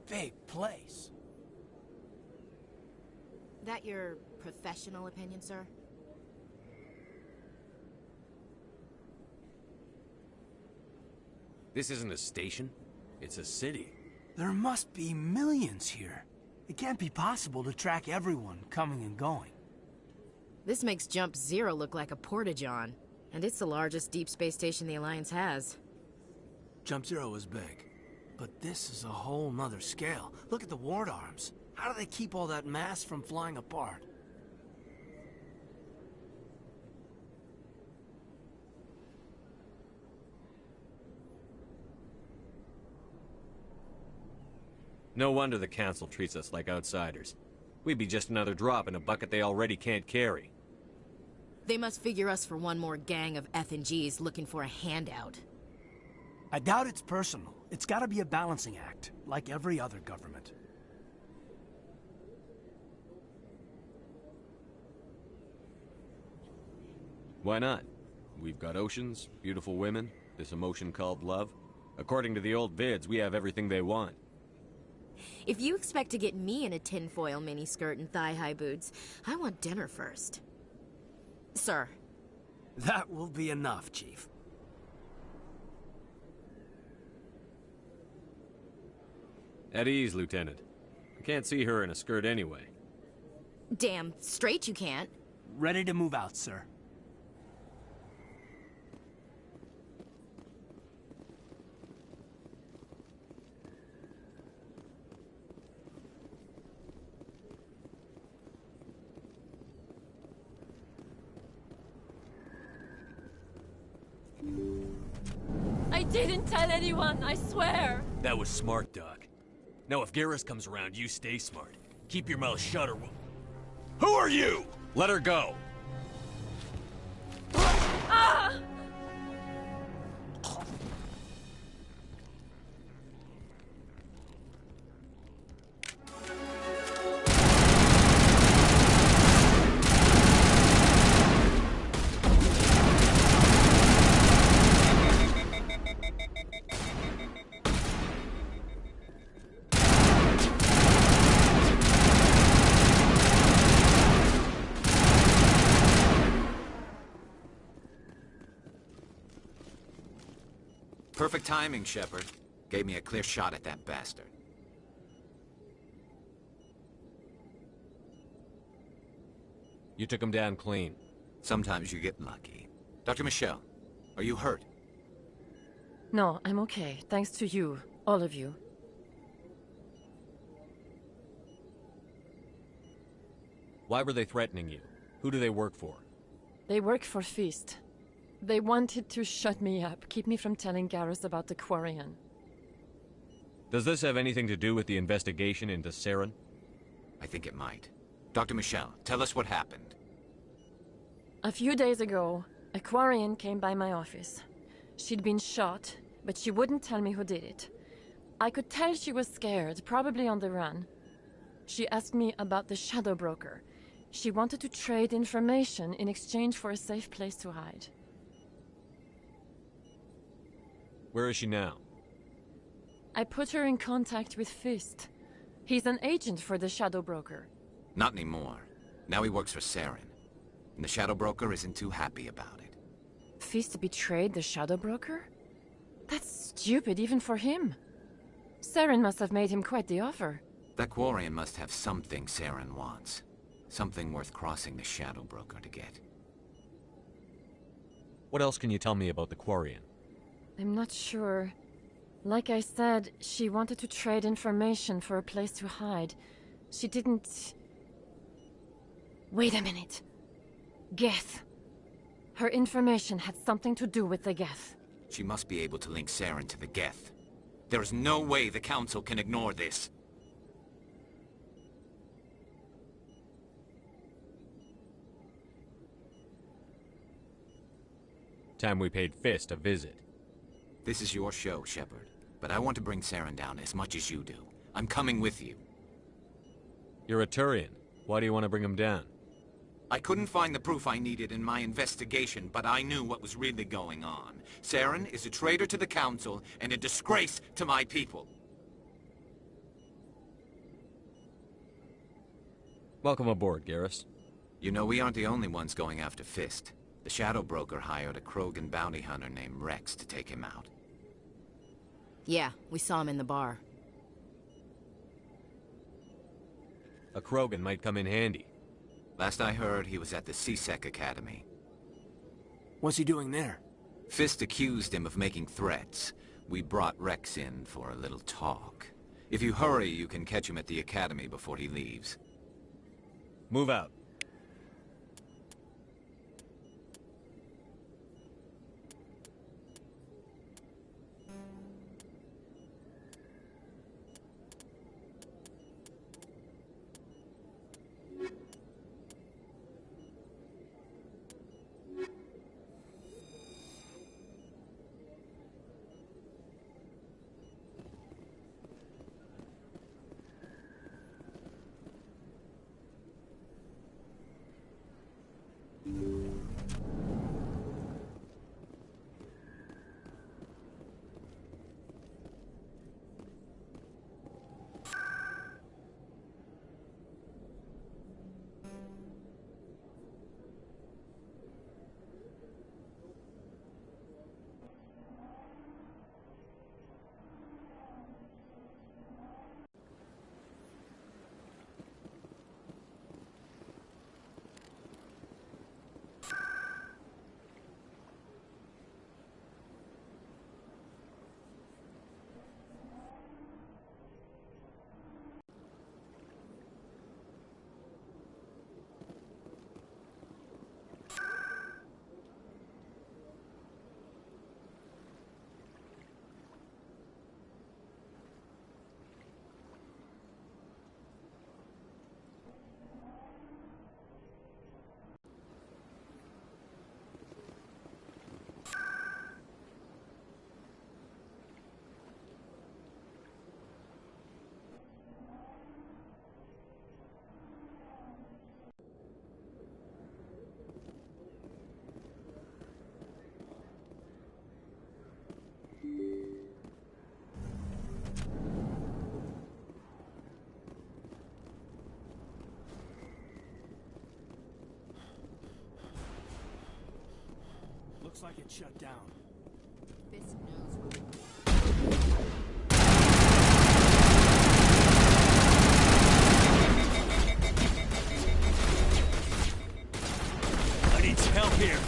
big place. That your professional opinion, sir? This isn't a station. It's a city. There must be millions here. It can't be possible to track everyone coming and going. This makes Jump Zero look like a porta-john. And it's the largest deep space station the Alliance has. Jump Zero is big. But this is a whole nother scale. Look at the ward arms. How do they keep all that mass from flying apart? No wonder the Council treats us like outsiders. We'd be just another drop in a bucket they already can't carry. They must figure us for one more gang of F&Gs looking for a handout. I doubt it's personal. It's gotta be a balancing act, like every other government. Why not? We've got oceans, beautiful women, this emotion called love. According to the old vids, we have everything they want. If you expect to get me in a tinfoil miniskirt and thigh-high boots, I want dinner first. Sir. That will be enough, Chief. At ease, Lieutenant. I can't see her in a skirt anyway. Damn straight you can't. Ready to move out, sir. I didn't tell anyone, I swear! That was smart, Doc. Now if Garrus comes around, you stay smart. Keep your mouth shut or we'll... Who are you? Let her go! Ah! Perfect timing, Shepard. Gave me a clear shot at that bastard. You took him down clean. Sometimes you get lucky. Dr. Michelle, are you hurt? No, I'm okay. Thanks to you. All of you. Why were they threatening you? Who do they work for? They work for Feast. They wanted to shut me up, keep me from telling Garrus about the Quarian. Does this have anything to do with the investigation into Saren? I think it might. Dr. Michelle, tell us what happened. A few days ago, a Quarian came by my office. She'd been shot, but she wouldn't tell me who did it. I could tell she was scared, probably on the run. She asked me about the Shadow Broker. She wanted to trade information in exchange for a safe place to hide. Where is she now? I put her in contact with Fist. He's an agent for the Shadow Broker. Not anymore. Now he works for Saren. And the Shadow Broker isn't too happy about it. Fist betrayed the Shadow Broker? That's stupid even for him. Saren must have made him quite the offer. That Quarian must have something Saren wants. Something worth crossing the Shadow Broker to get. What else can you tell me about the Quarian? I'm not sure. Like I said, she wanted to trade information for a place to hide. She didn't... Wait a minute. Geth. Her information had something to do with the Geth. She must be able to link Saren to the Geth. There is no way the Council can ignore this. Time we paid Fist a visit. This is your show, Shepard. But I want to bring Saren down as much as you do. I'm coming with you. You're a Turian. Why do you want to bring him down? I couldn't find the proof I needed in my investigation, but I knew what was really going on. Saren is a traitor to the Council and a disgrace to my people. Welcome aboard, Garrus. You know, we aren't the only ones going after Fist. The Shadow Broker hired a Krogan bounty hunter named Rex to take him out. Yeah, we saw him in the bar. A Krogan might come in handy. Last I heard, he was at the C-Sec Academy. What's he doing there? Fist accused him of making threats. We brought Rex in for a little talk. If you hurry, you can catch him at the Academy before he leaves. Move out. Looks like it's shut down. Fist knows. I need some help here.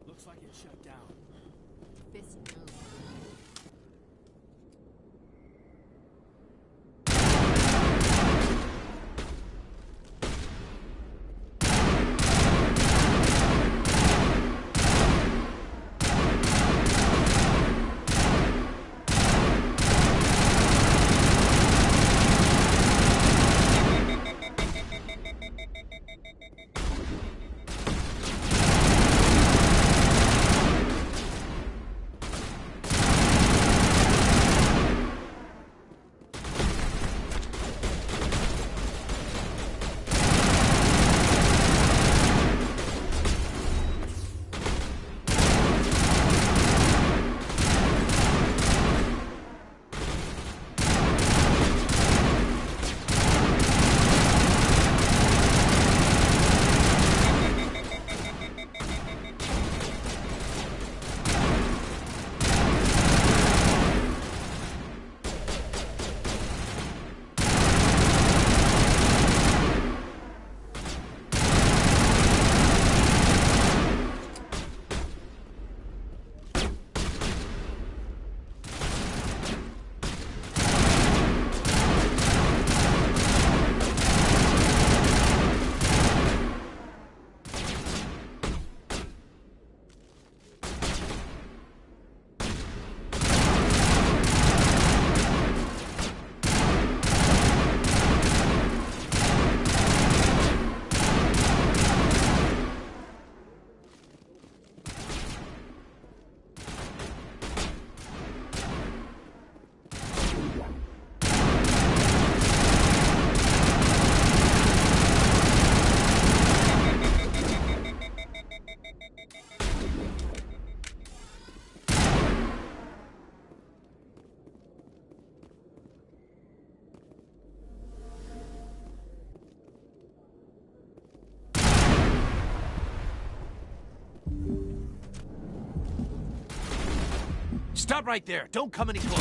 Looks like it's shut down. Fist knows. Stop right there! Don't come any closer!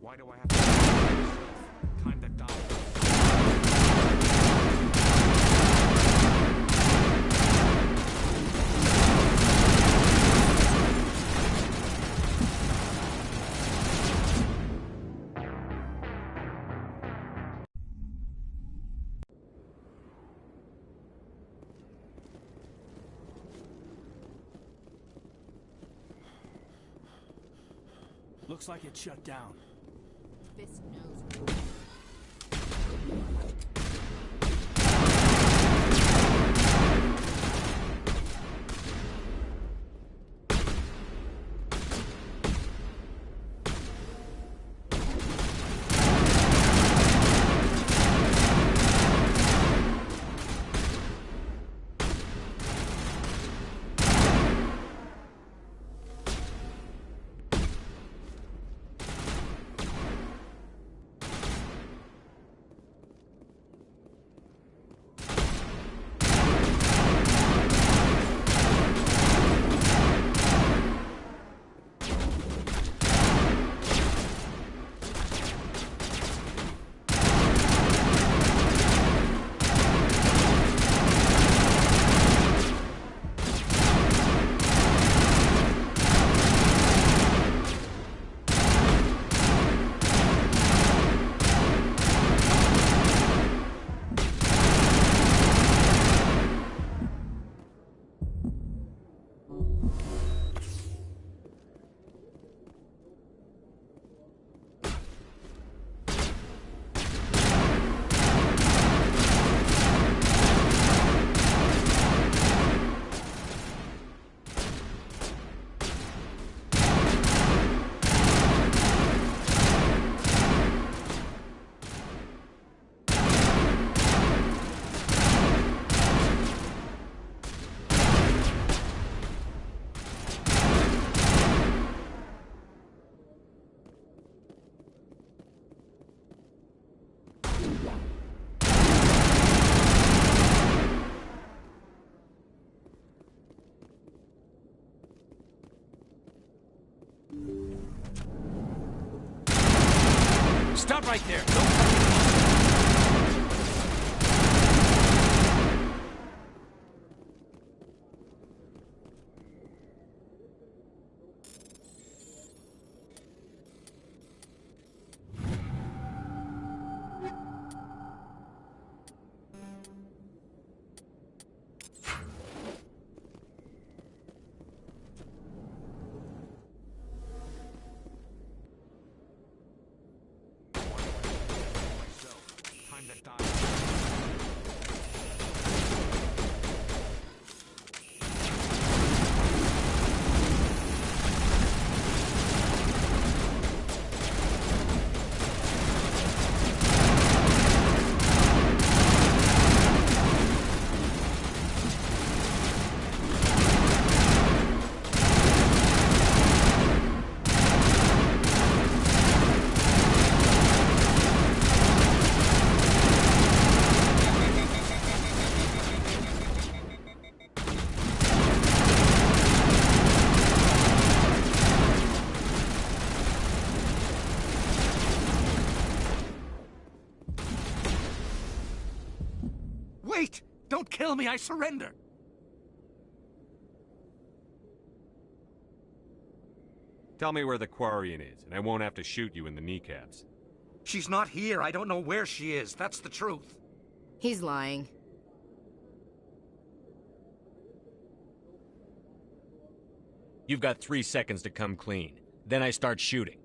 Why do I have to time that down? Looks like it's shut down. Fisk knows. Stop right there! Don't come any closer! Time that down. Wait! Don't kill me, I surrender! Tell me where the Quarian is, and I won't have to shoot you in the kneecaps. She's not here, I don't know where she is, that's the truth. He's lying. You've got 3 seconds to come clean. Then I start shooting.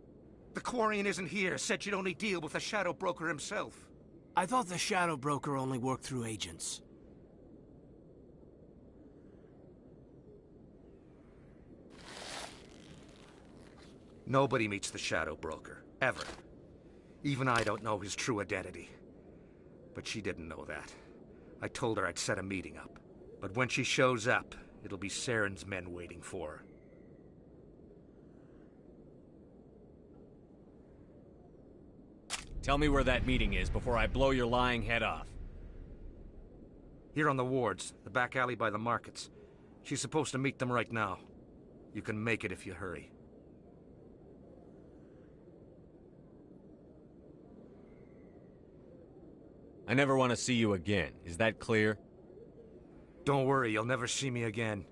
The Quarian isn't here, said she'd only deal with the Shadow Broker himself. I thought the Shadow Broker only worked through agents. Nobody meets the Shadow Broker, ever. Even I don't know his true identity. But she didn't know that. I told her I'd set a meeting up. But when she shows up, it'll be Saren's men waiting for her. Tell me where that meeting is before I blow your lying head off. Here on the wards, the back alley by the markets. She's supposed to meet them right now. You can make it if you hurry. I never want to see you again. Is that clear? Don't worry, you'll never see me again.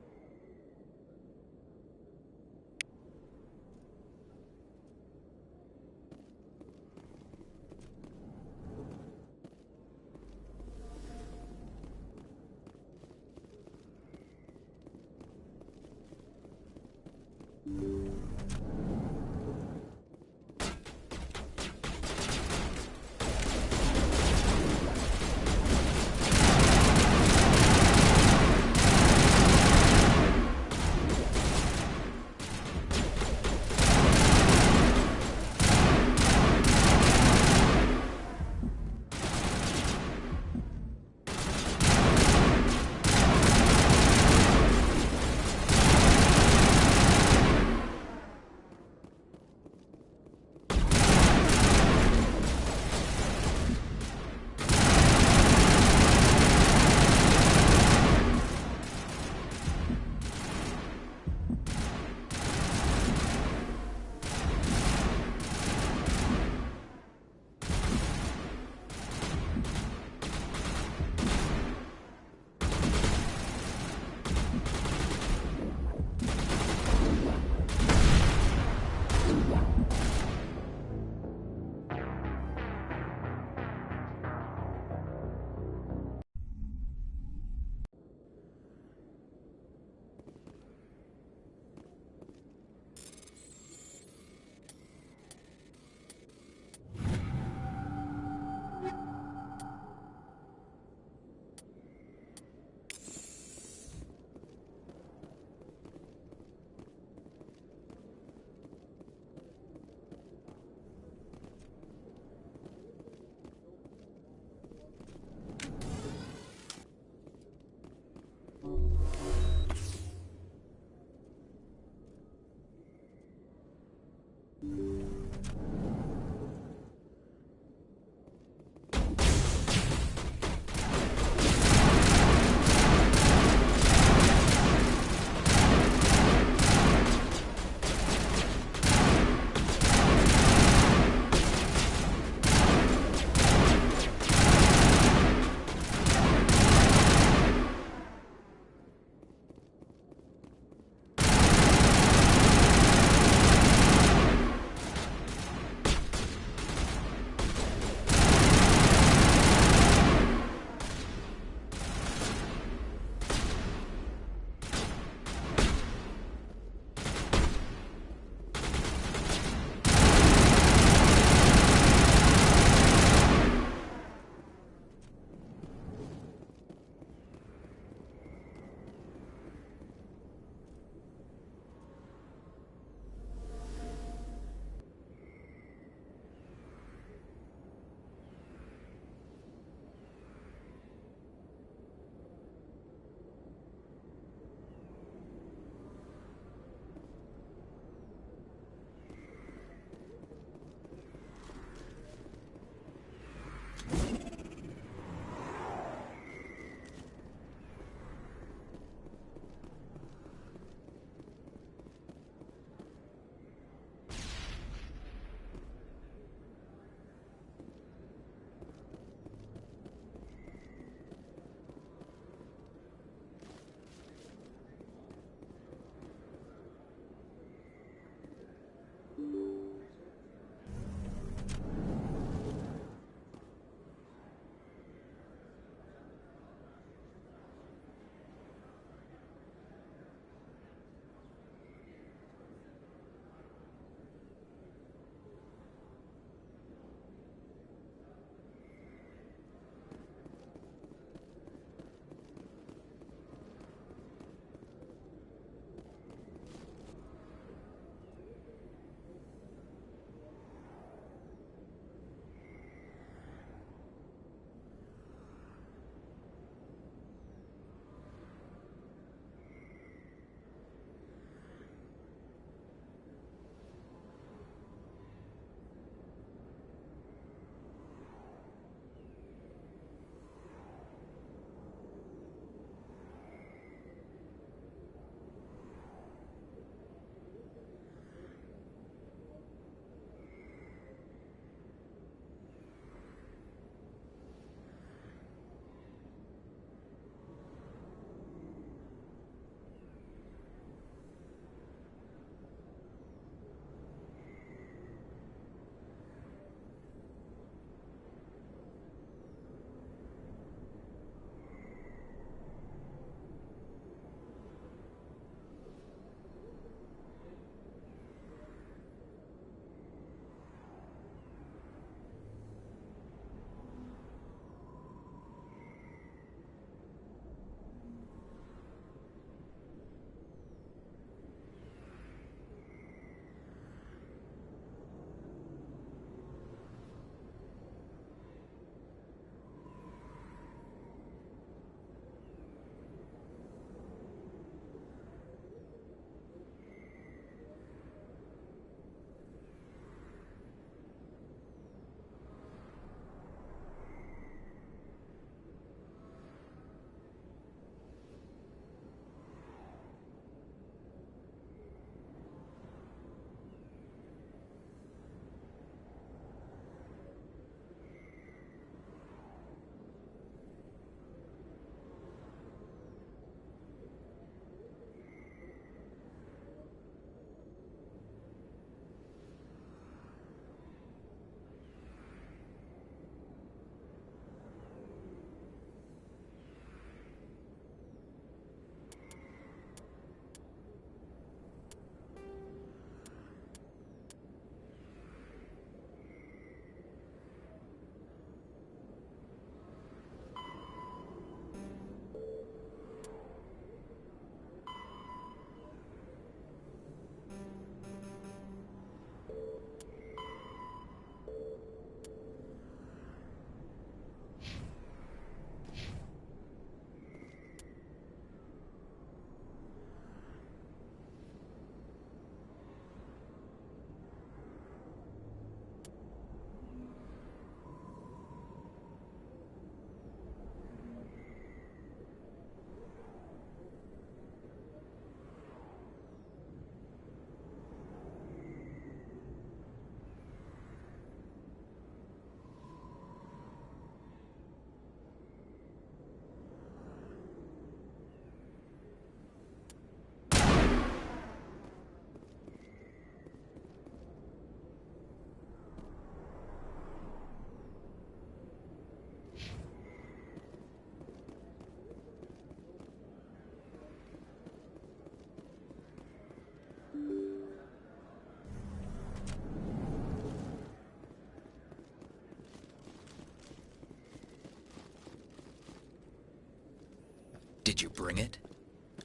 Did you bring it?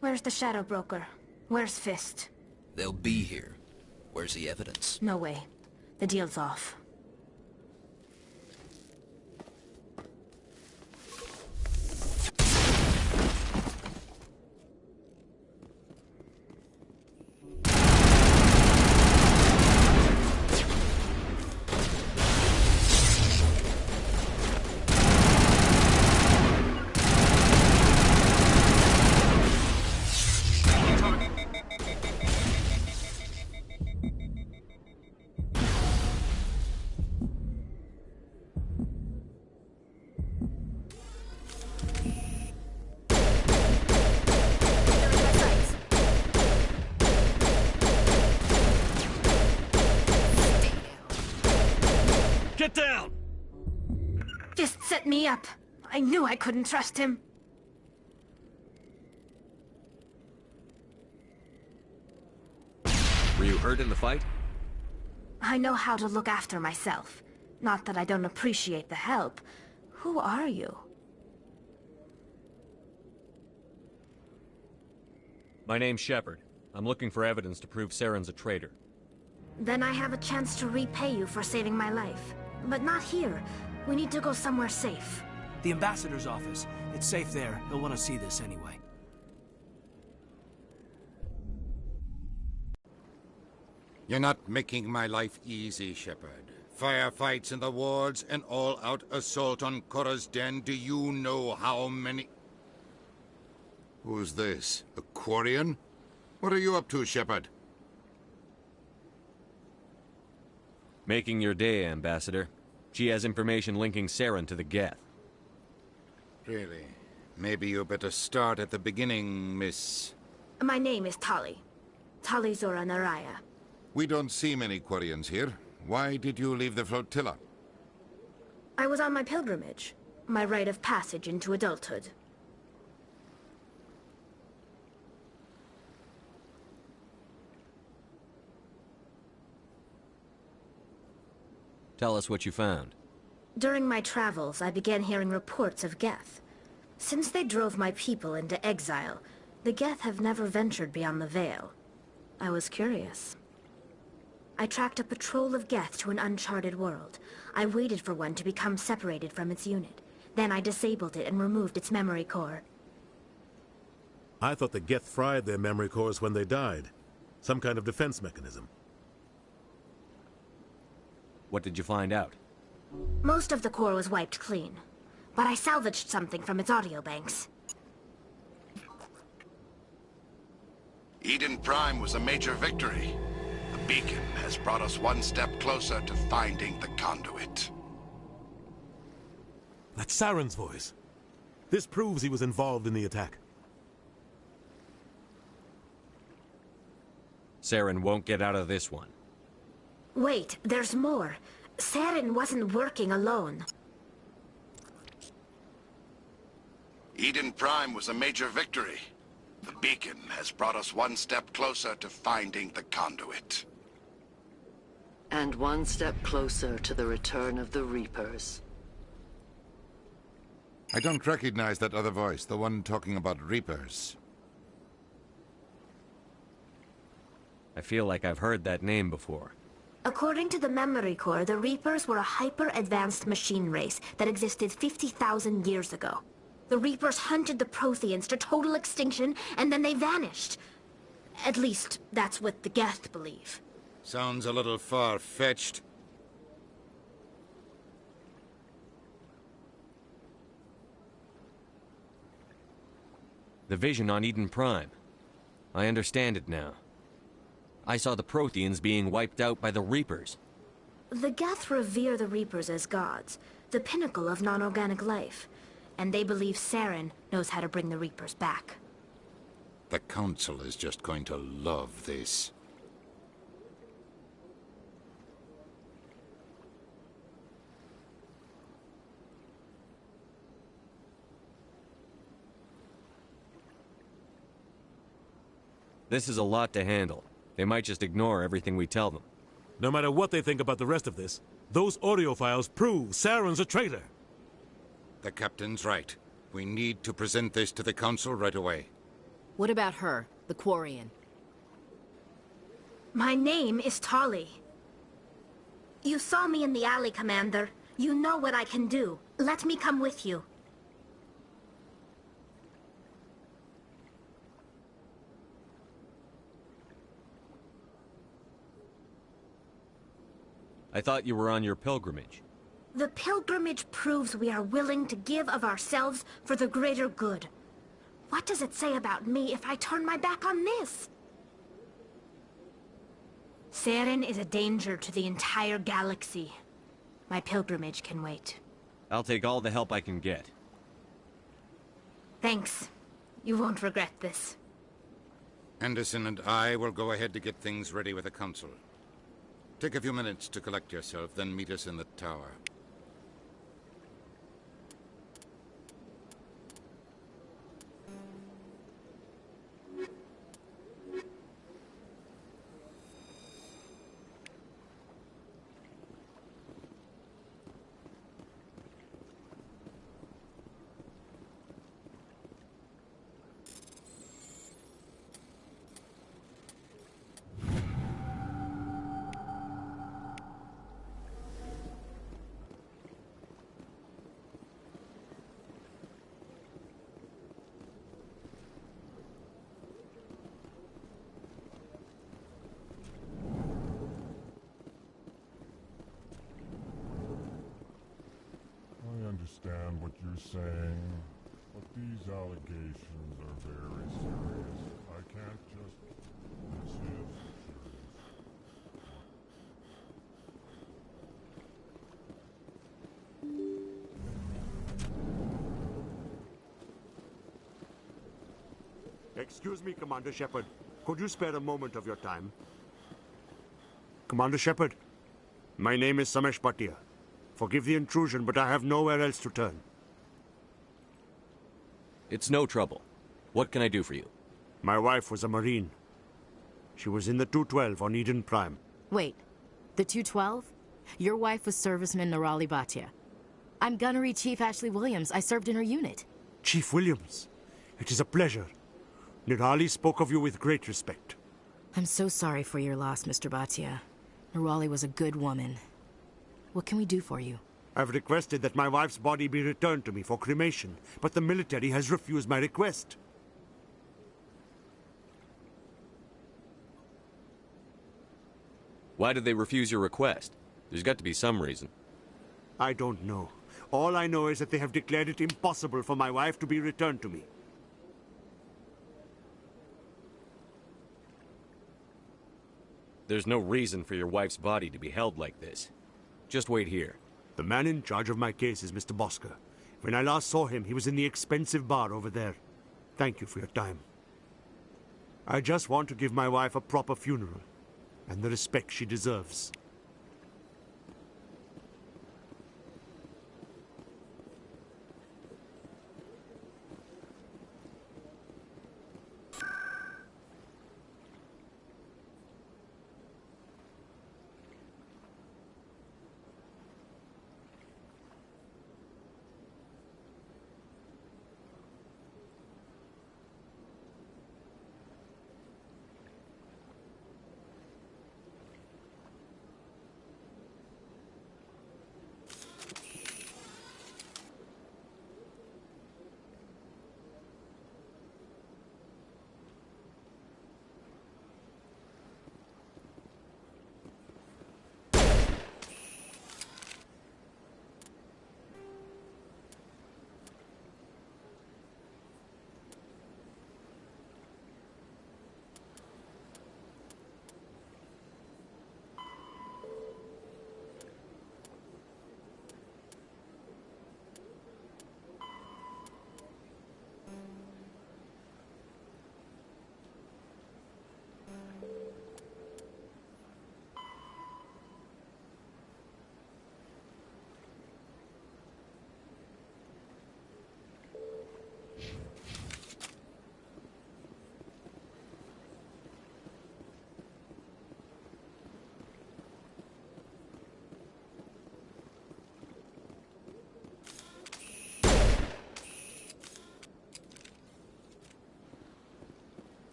Where's the Shadow Broker? Where's Fist? They'll be here. Where's the evidence? No way. The deal's off. Get down! Fist set me up. I knew I couldn't trust him. Were you hurt in the fight? I know how to look after myself. Not that I don't appreciate the help. Who are you? My name's Shepard. I'm looking for evidence to prove Saren's a traitor. Then I have a chance to repay you for saving my life. But not here. We need to go somewhere safe. The ambassador's office. It's safe there. He'll want to see this anyway. You're not making my life easy, Shepard. Firefights in the wards, an all-out assault on Korra's den. Do you know how many... Who's this? A Quarian? What are you up to, Shepard? Making your day, Ambassador. She has information linking Saren to the Geth. Really? Maybe you better start at the beginning, Miss... My name is Tali. Tali Zora Naraya. We don't see many Quarians here. Why did you leave the flotilla? I was on my pilgrimage. My rite of passage into adulthood. Tell us what you found. During my travels, I began hearing reports of Geth. Since they drove my people into exile, the Geth have never ventured beyond the Veil. I was curious. I tracked a patrol of Geth to an uncharted world. I waited for one to become separated from its unit. Then I disabled it and removed its memory core. I thought the Geth fried their memory cores when they died. Some kind of defense mechanism. What did you find out? Most of the core was wiped clean, but I salvaged something from its audio banks. Eden Prime was a major victory. The beacon has brought us one step closer to finding the conduit. That's Saren's voice. This proves he was involved in the attack. Saren won't get out of this one. Wait, there's more. Saren wasn't working alone. Eden Prime was a major victory. The beacon has brought us one step closer to finding the conduit. And one step closer to the return of the Reapers. I don't recognize that other voice, the one talking about Reapers. I feel like I've heard that name before. According to the memory core, the Reapers were a hyper-advanced machine race that existed 50,000 years ago. The Reapers hunted the Protheans to total extinction, and then they vanished. At least, that's what the Geth believe. Sounds a little far-fetched. The vision on Eden Prime. I understand it now. I saw the Protheans being wiped out by the Reapers. The Geth revere the Reapers as gods, the pinnacle of non-organic life. And they believe Saren knows how to bring the Reapers back. The Council is just going to love this. This is a lot to handle. They might just ignore everything we tell them. No matter what they think about the rest of this, those audio files prove Saren's a traitor. The Captain's right. We need to present this to the Council right away. What about her, the Quarian? My name is Tali. You saw me in the alley, Commander. You know what I can do. Let me come with you. I thought you were on your pilgrimage. The pilgrimage proves we are willing to give of ourselves for the greater good. What does it say about me if I turn my back on this? Saren is a danger to the entire galaxy. My pilgrimage can wait. I'll take all the help I can get. Thanks. You won't regret this. Anderson and I will go ahead to get things ready with the Council. Take a few minutes to collect yourself, then meet us in the tower. I understand what you're saying, but these allegations are very serious. I can't just... This is serious. Excuse me, Commander Shepard. Could you spare a moment of your time? Commander Shepard, my name is Samesh Bhatia. Forgive the intrusion, but I have nowhere else to turn. It's no trouble. What can I do for you? My wife was a Marine. She was in the 212 on Eden Prime. Wait, the 212? Your wife was serviceman Nirali Bhatia. I'm Gunnery Chief Ashley Williams. I served in her unit. Chief Williams, it is a pleasure. Nirali spoke of you with great respect. I'm so sorry for your loss, Mr. Bhatia. Nirali was a good woman. What can we do for you? I've requested that my wife's body be returned to me for cremation, but the military has refused my request. Why did they refuse your request? There's got to be some reason. I don't know. All I know is that they have declared it impossible for my wife to be returned to me. There's no reason for your wife's body to be held like this. Just wait here. The man in charge of my case is Mr. Bosker. When I last saw him, he was in the expensive bar over there. Thank you for your time. I just want to give my wife a proper funeral, and the respect she deserves.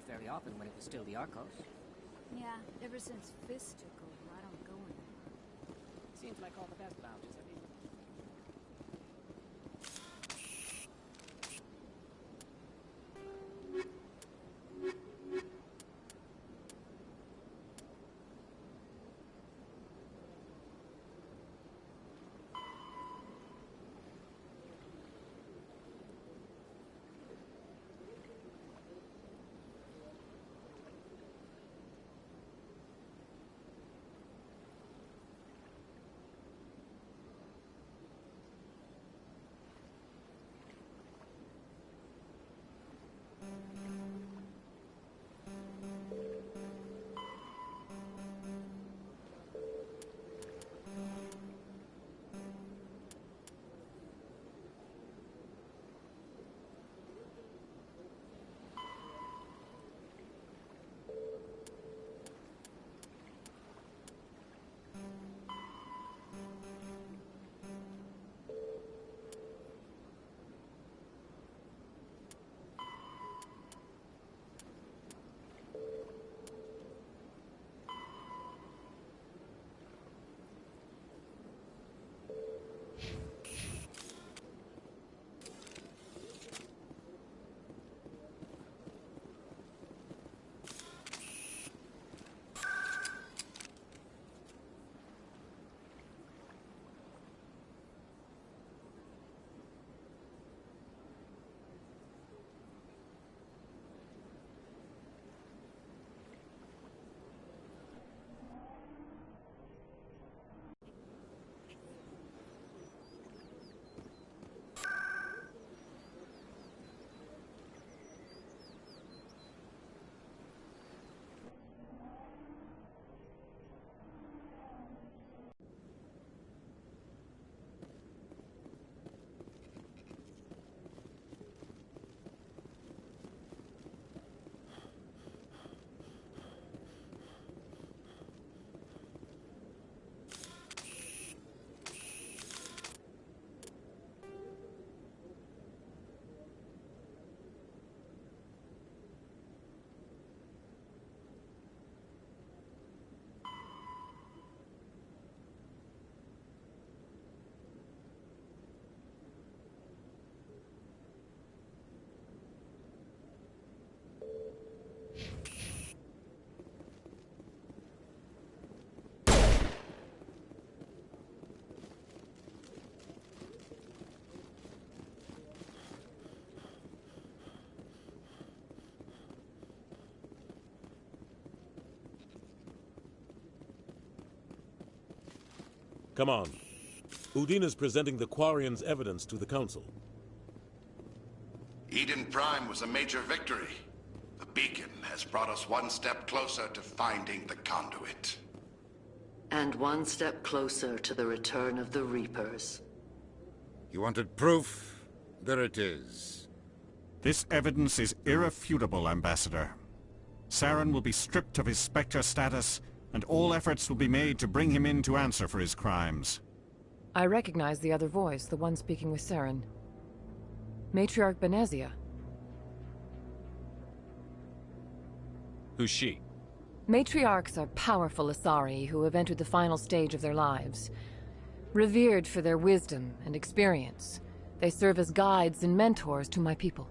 very often when it was still the Arcos. Yeah, ever since Fist took over, I don't go anymore. Seems like all the best vouchers have been... Come on. Udina's presenting the Quarian's evidence to the Council. Eden Prime was a major victory. The beacon has brought us one step closer to finding the conduit. And one step closer to the return of the Reapers. You wanted proof? There it is. This evidence is irrefutable, Ambassador. Saren will be stripped of his Spectre status, and all efforts will be made to bring him in to answer for his crimes. I recognize the other voice, the one speaking with Saren. Matriarch Benezia. Who's she? Matriarchs are powerful Asari who have entered the final stage of their lives. Revered for their wisdom and experience, they serve as guides and mentors to my people.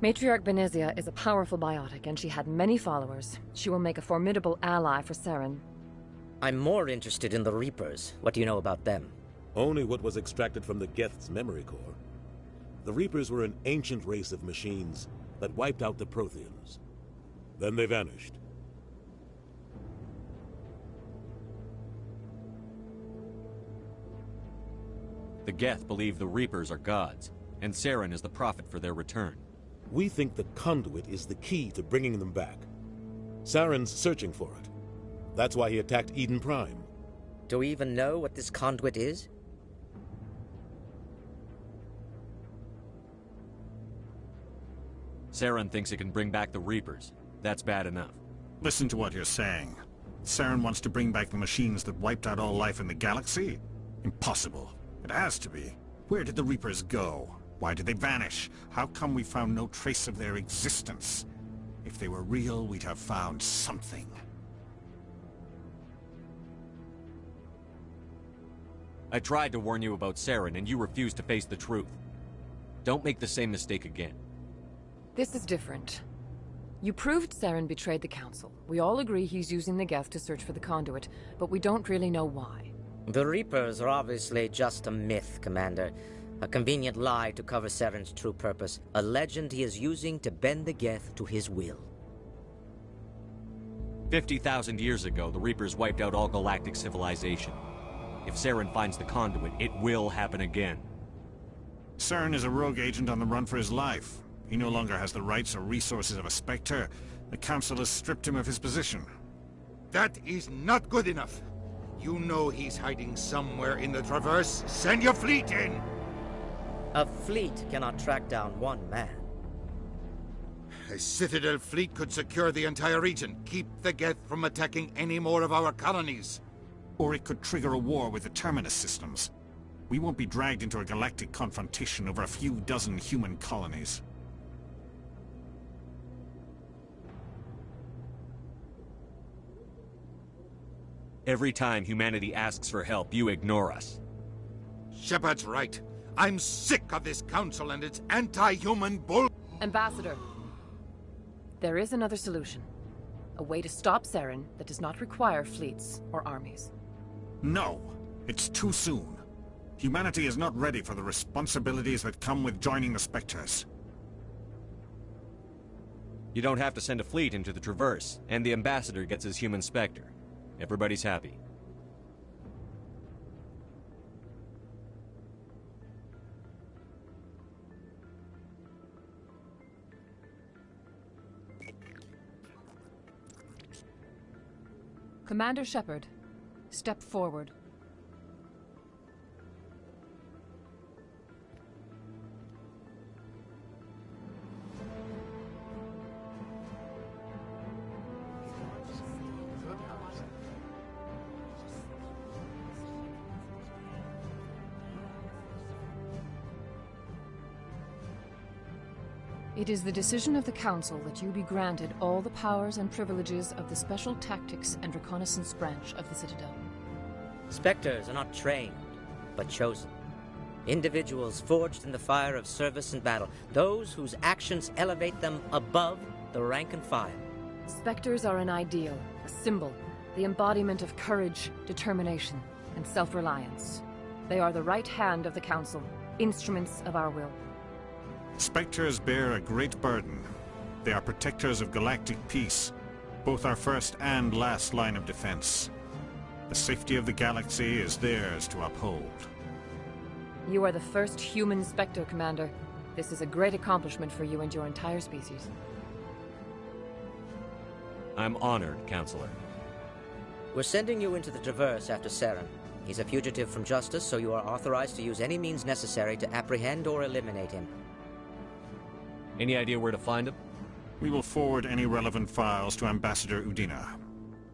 Matriarch Benezia is a powerful biotic, and she had many followers. She will make a formidable ally for Saren. I'm more interested in the Reapers. What do you know about them? Only what was extracted from the Geth's memory core. The Reapers were an ancient race of machines that wiped out the Protheans. Then they vanished. The Geth believe the Reapers are gods, and Saren is the prophet for their return. We think the conduit is the key to bringing them back. Saren's searching for it. That's why he attacked Eden Prime. Do we even know what this conduit is? Saren thinks it can bring back the Reapers. That's bad enough. Listen to what you're saying. Saren wants to bring back the machines that wiped out all life in the galaxy? Impossible. It has to be. Where did the Reapers go? Why did they vanish? How come we found no trace of their existence? If they were real, we'd have found something. I tried to warn you about Saren, and you refused to face the truth. Don't make the same mistake again. This is different. You proved Saren betrayed the Council. We all agree he's using the Geth to search for the conduit, but we don't really know why. The Reapers are obviously just a myth, Commander. A convenient lie to cover Saren's true purpose. A legend he is using to bend the Geth to his will. 50,000 years ago, the Reapers wiped out all galactic civilization. If Saren finds the conduit, it will happen again. Saren is a rogue agent on the run for his life. He no longer has the rights or resources of a Spectre. The Council has stripped him of his position. That is not good enough. You know he's hiding somewhere in the Traverse. Send your fleet in! A fleet cannot track down one man. A Citadel fleet could secure the entire region, keep the Geth from attacking any more of our colonies. Or it could trigger a war with the Terminus systems. We won't be dragged into a galactic confrontation over a few dozen human colonies. Every time humanity asks for help, you ignore us. Shepard's right. I'm sick of this council and its anti-human bull... Ambassador, there is another solution. A way to stop Saren that does not require fleets or armies. No, it's too soon. Humanity is not ready for the responsibilities that come with joining the Spectres. You don't have to send a fleet into the Traverse, and the Ambassador gets his human Spectre. Everybody's happy. Commander Shepard, step forward. It is the decision of the Council that you be granted all the powers and privileges of the Special Tactics and Reconnaissance branch of the Citadel. Spectres are not trained, but chosen. Individuals forged in the fire of service and battle. Those whose actions elevate them above the rank and file. Spectres are an ideal, a symbol, the embodiment of courage, determination, and self-reliance. They are the right hand of the Council, instruments of our will. Spectres bear a great burden. They are protectors of galactic peace, both our first and last line of defense. The safety of the galaxy is theirs to uphold. You are the first human Spectre, Commander. This is a great accomplishment for you and your entire species. I'm honored, Counselor. We're sending you into the Traverse after Saren. He's a fugitive from justice, so you are authorized to use any means necessary to apprehend or eliminate him. Any idea where to find him? We will forward any relevant files to Ambassador Udina.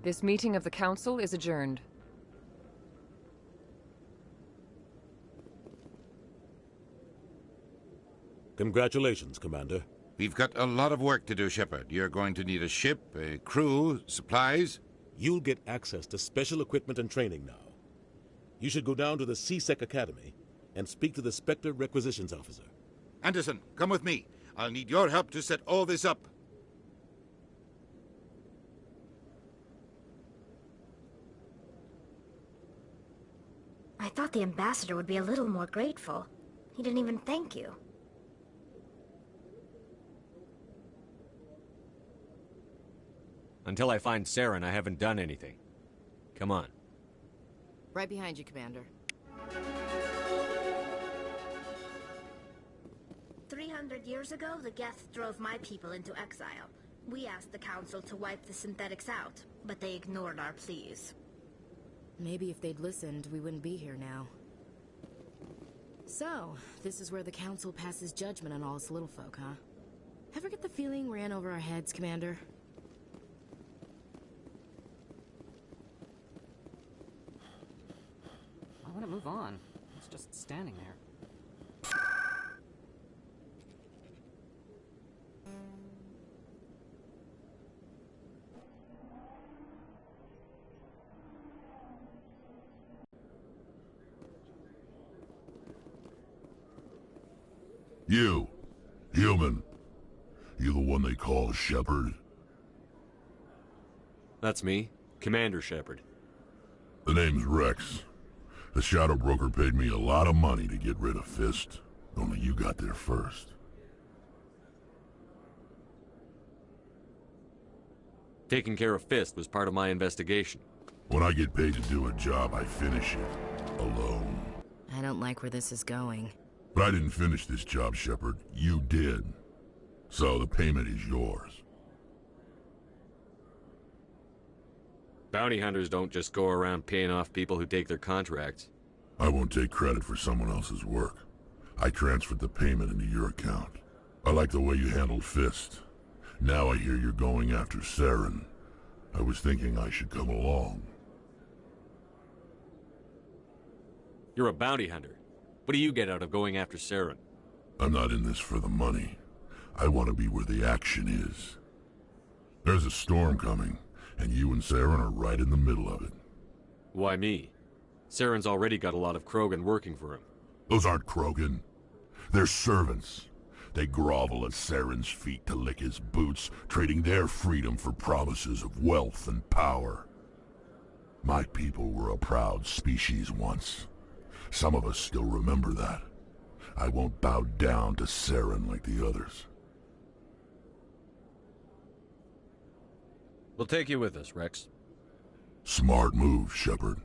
This meeting of the Council is adjourned. Congratulations, Commander. We've got a lot of work to do, Shepard. You're going to need a ship, a crew, supplies. You'll get access to special equipment and training now. You should go down to the C-Sec Academy and speak to the Spectre Requisitions Officer. Anderson, come with me. I'll need your help to set all this up. I thought the ambassador would be a little more grateful. He didn't even thank you. Until I find Saren, I haven't done anything. Come on. Right behind you, Commander. 300 years ago, the Geth drove my people into exile. We asked the Council to wipe the synthetics out, but they ignored our pleas. Maybe if they'd listened, we wouldn't be here now. So, this is where the Council passes judgment on all its little folk, huh? Ever get the feeling we're in over our heads, Commander? I want to move on. It's just standing there. You. Human. You the one they call Shepard? That's me, Commander Shepard. The name's Rex. The Shadow Broker paid me a lot of money to get rid of Fist. Only you got there first. Taking care of Fist was part of my investigation. When I get paid to do a job, I finish it. Alone. I don't like where this is going. But I didn't finish this job, Shepard. You did. So the payment is yours. Bounty hunters don't just go around paying off people who take their contracts. I won't take credit for someone else's work. I transferred the payment into your account. I like the way you handled Fist. Now I hear you're going after Saren. I was thinking I should come along. You're a bounty hunter. What do you get out of going after Saren? I'm not in this for the money. I want to be where the action is. There's a storm coming, and you and Saren are right in the middle of it. Why me? Saren's already got a lot of Krogan working for him. Those aren't Krogan. They're servants. They grovel at Saren's feet to lick his boots, trading their freedom for promises of wealth and power. My people were a proud species once. Some of us still remember that. I won't bow down to Saren like the others. We'll take you with us, Rex. Smart move, Shepard.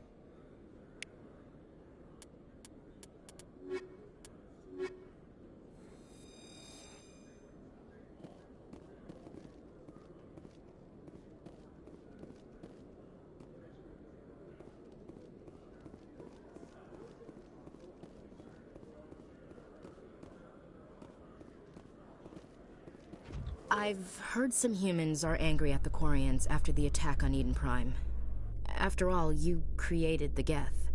I've heard some humans are angry at the Quarians after the attack on Eden Prime. After all, you created the Geth.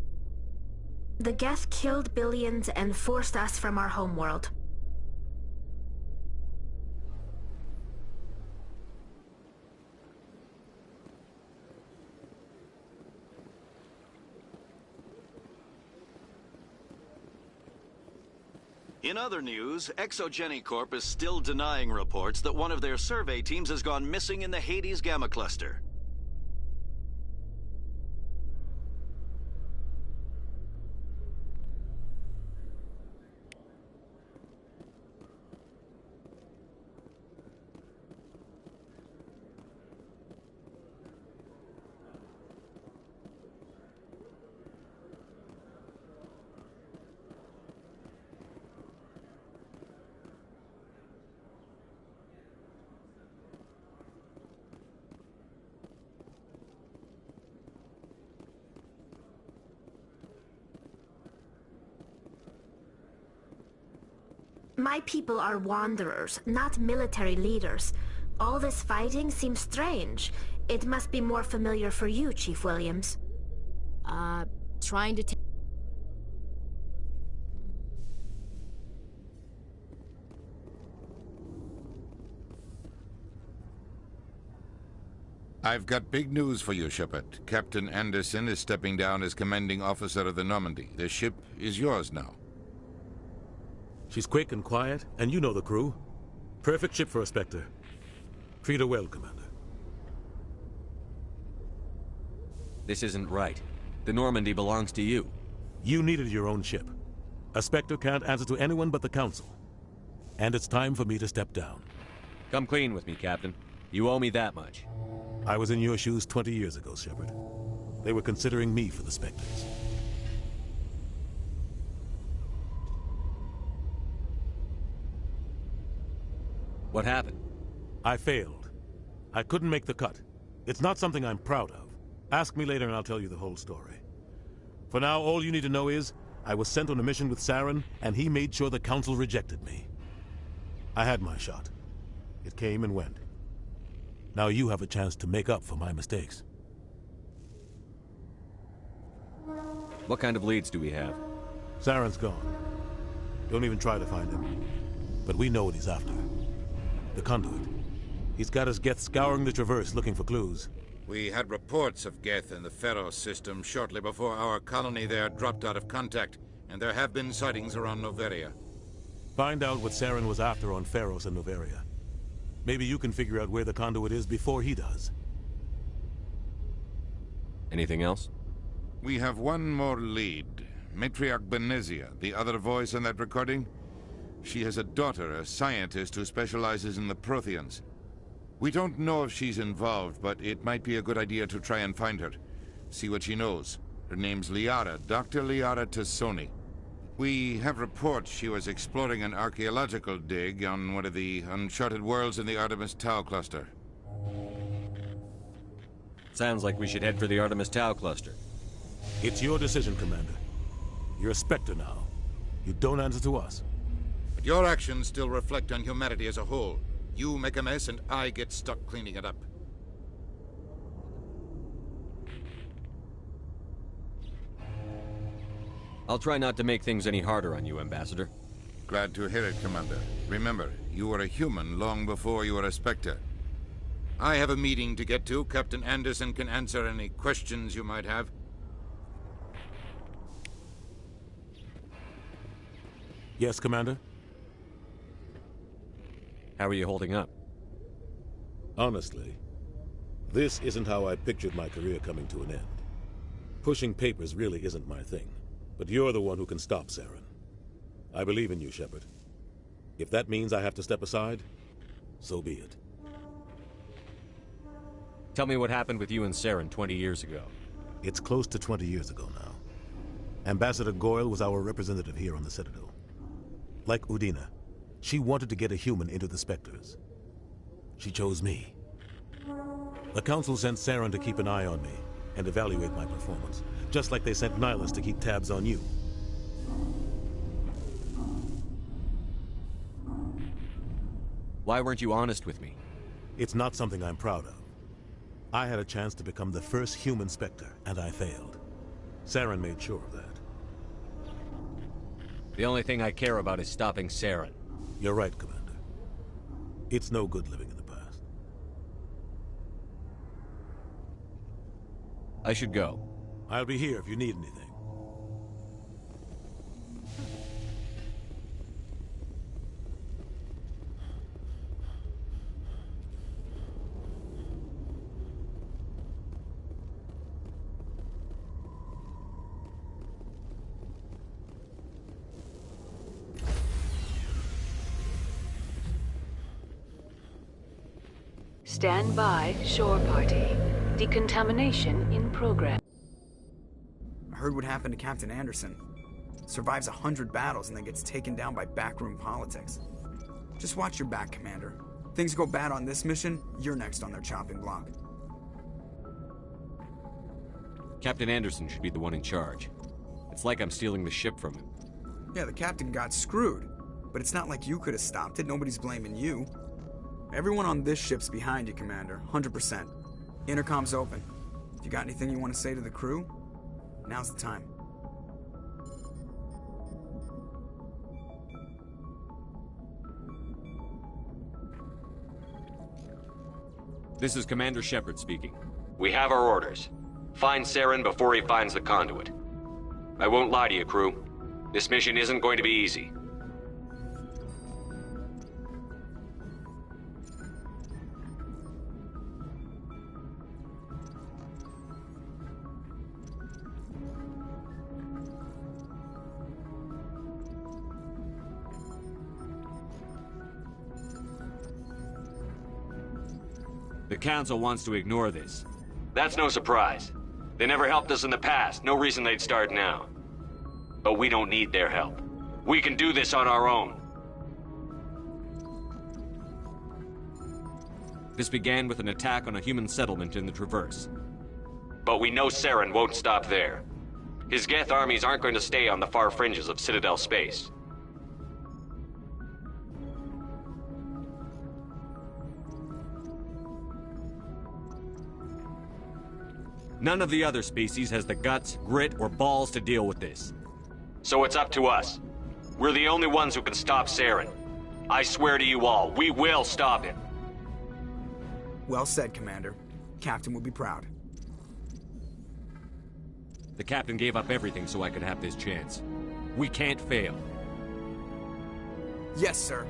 The Geth killed billions and forced us from our homeworld. In other news, Exogeny Corp is still denying reports that one of their survey teams has gone missing in the Hades Gamma Cluster. My people are wanderers, not military leaders. All this fighting seems strange. It must be more familiar for you, Chief Williams. Trying to I've got big news for you, Shepard. Captain Anderson is stepping down as commanding officer of the Normandy. The ship is yours now. She's quick and quiet, and you know the crew. Perfect ship for a Spectre. Treat her well, Commander. This isn't right. The Normandy belongs to you. You needed your own ship. A Spectre can't answer to anyone but the Council. And it's time for me to step down. Come clean with me, Captain. You owe me that much. I was in your shoes 20 years ago, Shepard. They were considering me for the Spectres. What happened? I failed. I couldn't make the cut. It's not something I'm proud of. Ask me later and I'll tell you the whole story. For now, all you need to know is, I was sent on a mission with Saren, and he made sure the Council rejected me. I had my shot. It came and went. Now you have a chance to make up for my mistakes. What kind of leads do we have? Saren's gone. Don't even try to find him. But we know what he's after. The Conduit. He's got his Geth scouring the Traverse looking for clues. We had reports of Geth in the Pharos system shortly before our colony there dropped out of contact, and there have been sightings around Noveria. Find out what Saren was after on Pharos and Noveria. Maybe you can figure out where the conduit is before he does. Anything else? We have one more lead. Matriarch Benezia, the other voice on that recording. She has a daughter, a scientist who specializes in the Protheans. We don't know if she's involved, but it might be a good idea to try and find her. See what she knows. Her name's Liara, Dr. Liara Tassoni. We have reports she was exploring an archaeological dig on one of the uncharted worlds in the Artemis Tau cluster. Sounds like we should head for the Artemis Tau cluster. It's your decision, Commander. You're a Spectre now. You don't answer to us. But your actions still reflect on humanity as a whole. You make a mess and I get stuck cleaning it up. I'll try not to make things any harder on you, Ambassador. Glad to hear it, Commander. Remember, you were a human long before you were a Spectre. I have a meeting to get to. Captain Anderson can answer any questions you might have. Yes, Commander? How are you holding up? Honestly, this isn't how I pictured my career coming to an end. Pushing papers really isn't my thing, but you're the one who can stop Saren. I believe in you, Shepard. If that means I have to step aside, so be it. Tell me what happened with you and Saren 20 years ago. It's close to 20 years ago now. Ambassador Goyle was our representative here on the Citadel. Like Udina, she wanted to get a human into the Spectres. She chose me. The Council sent Saren to keep an eye on me and evaluate my performance, just like they sent Nihilus to keep tabs on you. Why weren't you honest with me? It's not something I'm proud of. I had a chance to become the first human Spectre, and I failed. Saren made sure of that. The only thing I care about is stopping Saren. You're right, Commander. It's no good living in the past. I should go. I'll be here if you need anything. Stand by, shore party. Decontamination in progress. I heard what happened to Captain Anderson. Survives 100 battles and then gets taken down by backroom politics. Just watch your back, Commander. Things go bad on this mission, you're next on their chopping block. Captain Anderson should be the one in charge. It's like I'm stealing the ship from him. Yeah, the captain got screwed. But it's not like you could have stopped it. Nobody's blaming you. Everyone on this ship's behind you, Commander. 100%. Intercom's open. If you got anything you want to say to the crew, now's the time. This is Commander Shepard speaking. We have our orders. Find Saren before he finds the conduit. I won't lie to you, crew. This mission isn't going to be easy. The Council wants to ignore this. That's no surprise. They never helped us in the past. No reason they'd start now. But we don't need their help. We can do this on our own. This began with an attack on a human settlement in the Traverse. But we know Saren won't stop there. His Geth armies aren't going to stay on the far fringes of Citadel space. None of the other species has the guts, grit, or balls to deal with this. So it's up to us. We're the only ones who can stop Saren. I swear to you all, we will stop him. Well said, Commander. Captain will be proud. The Captain gave up everything so I could have this chance. We can't fail. Yes, sir.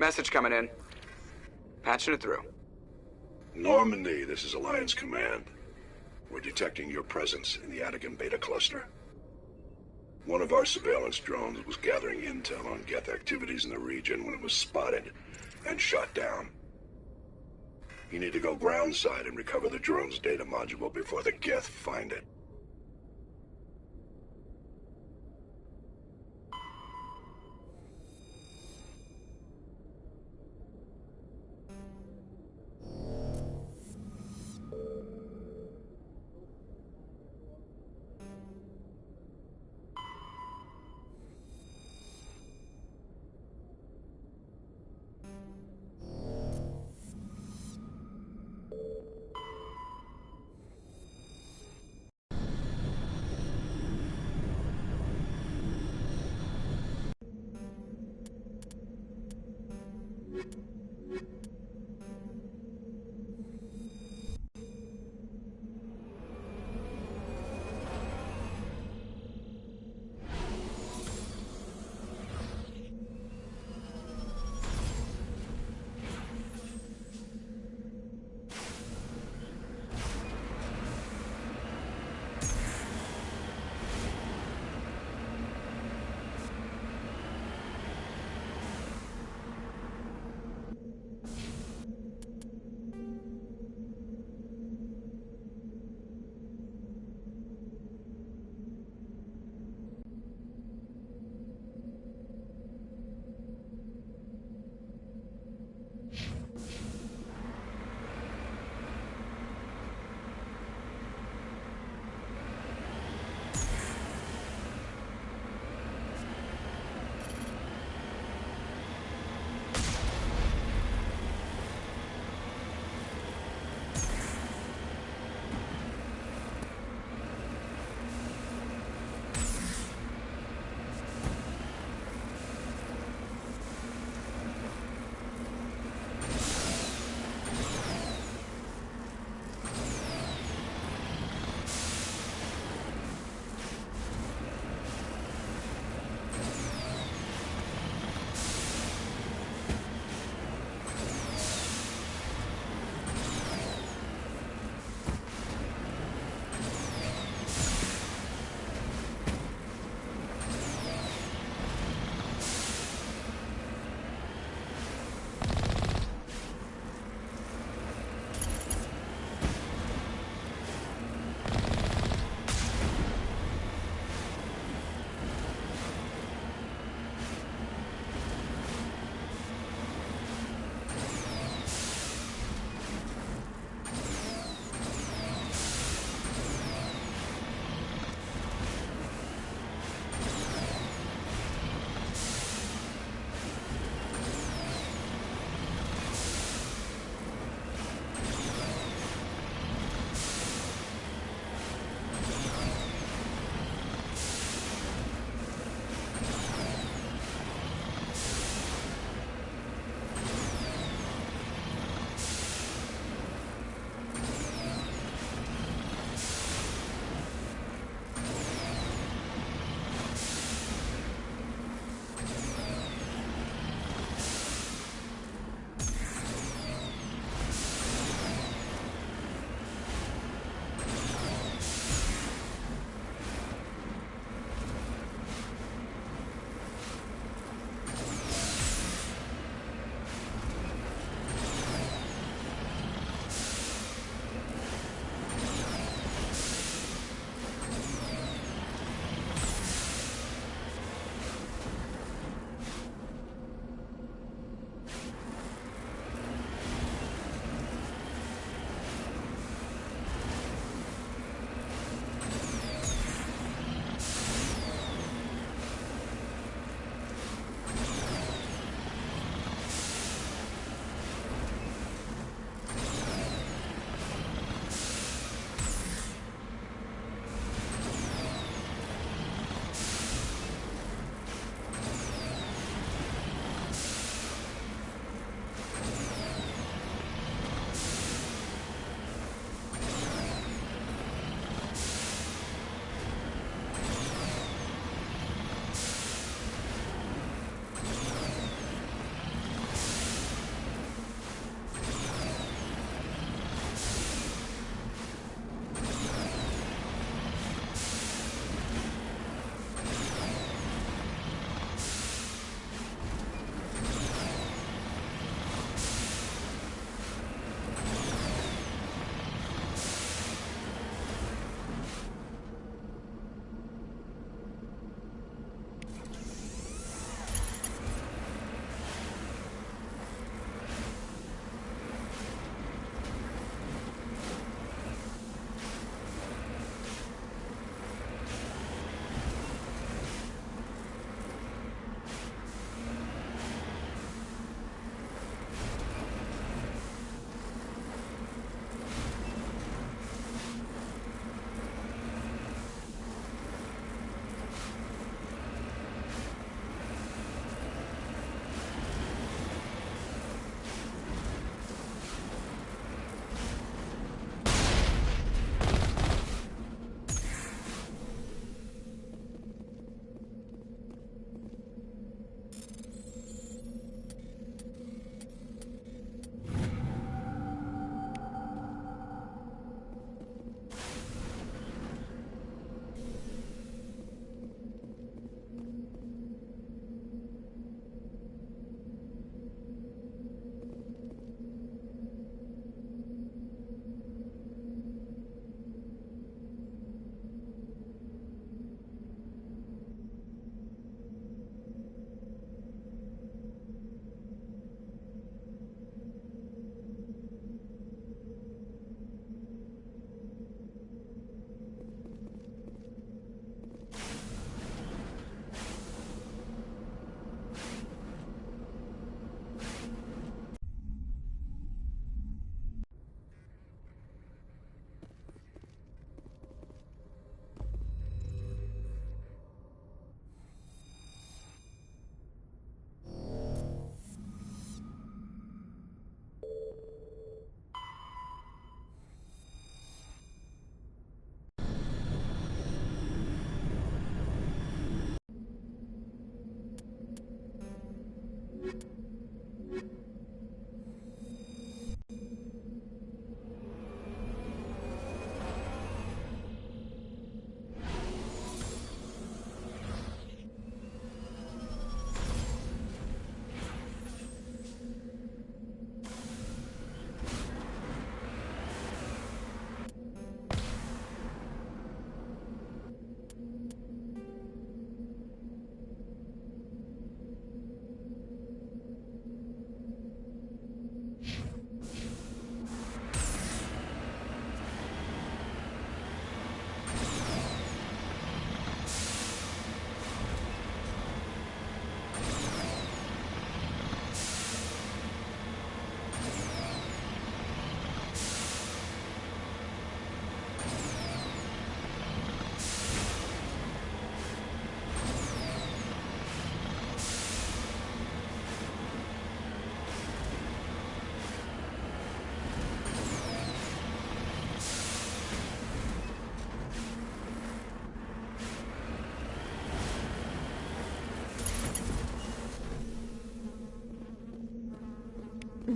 Message coming in. Patching it through. Normandy, this is Alliance Command. We're detecting your presence in the Atagan Beta Cluster. One of our surveillance drones was gathering intel on Geth activities in the region when it was spotted and shot down. You need to go groundside and recover the drone's data module before the Geth find it.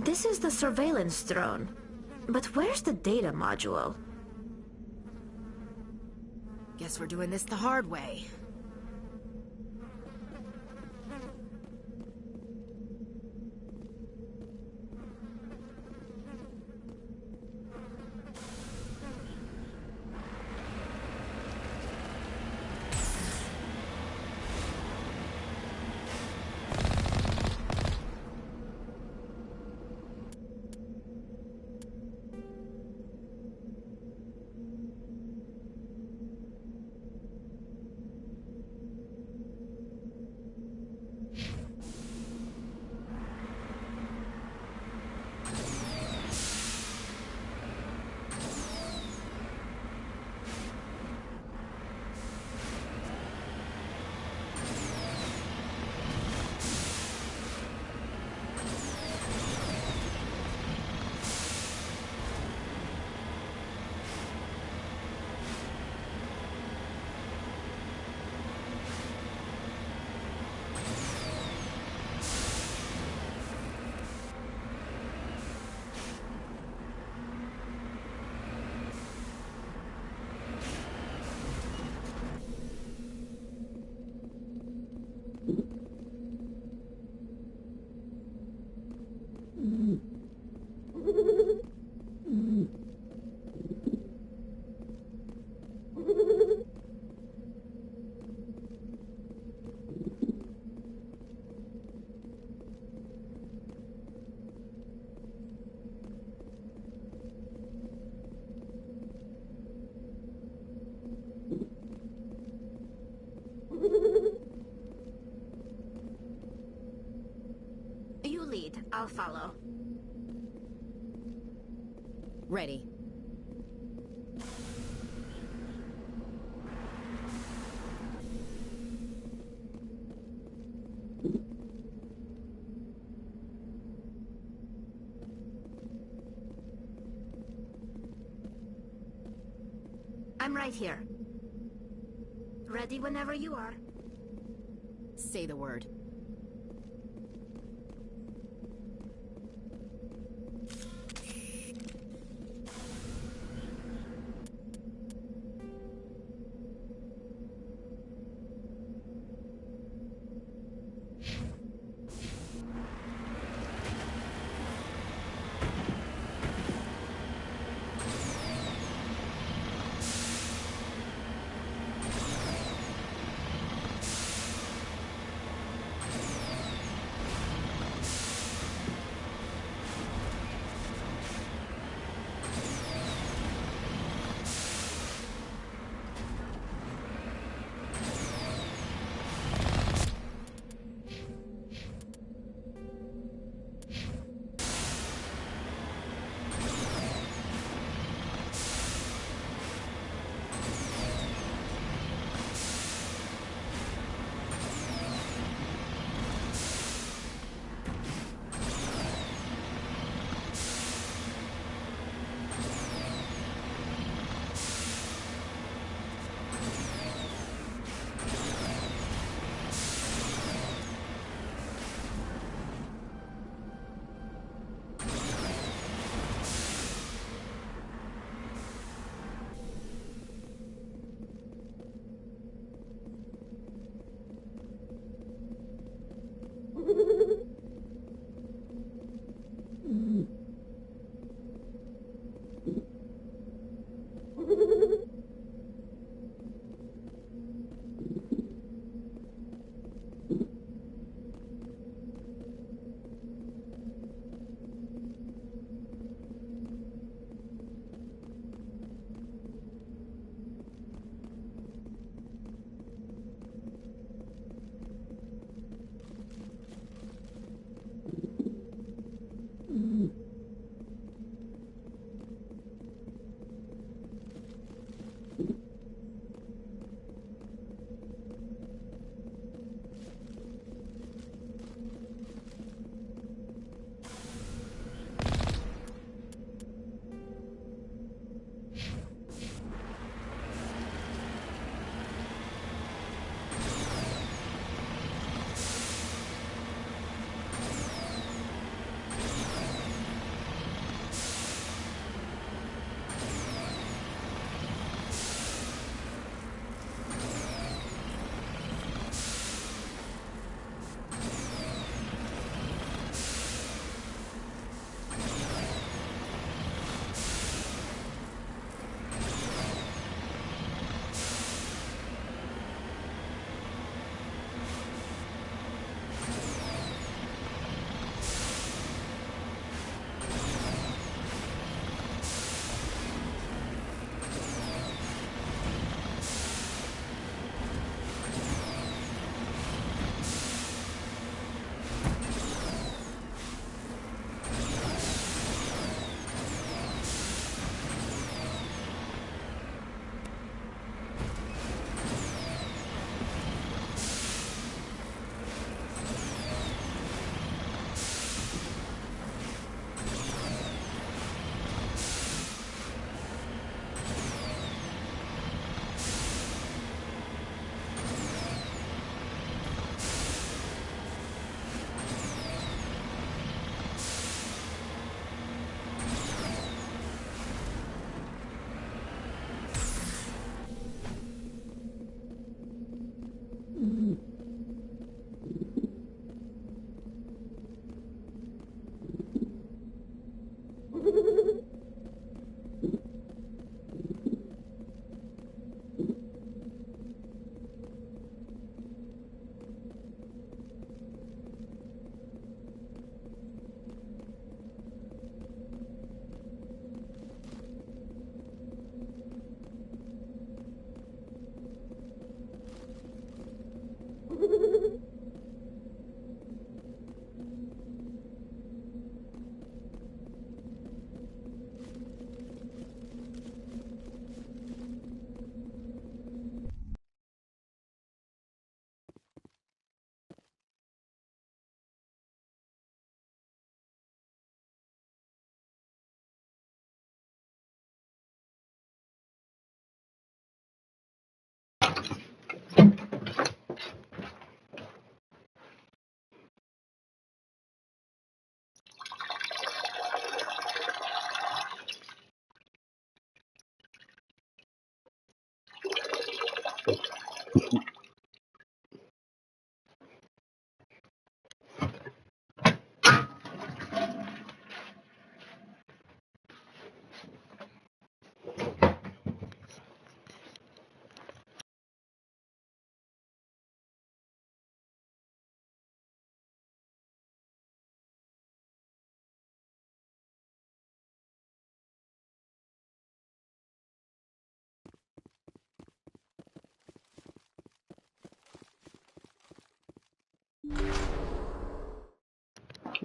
This is the surveillance drone. But where's the data module? Guess we're doing this the hard way. You lead. I'll follow. Ready. I'm right here. Ready whenever you are. Say the word.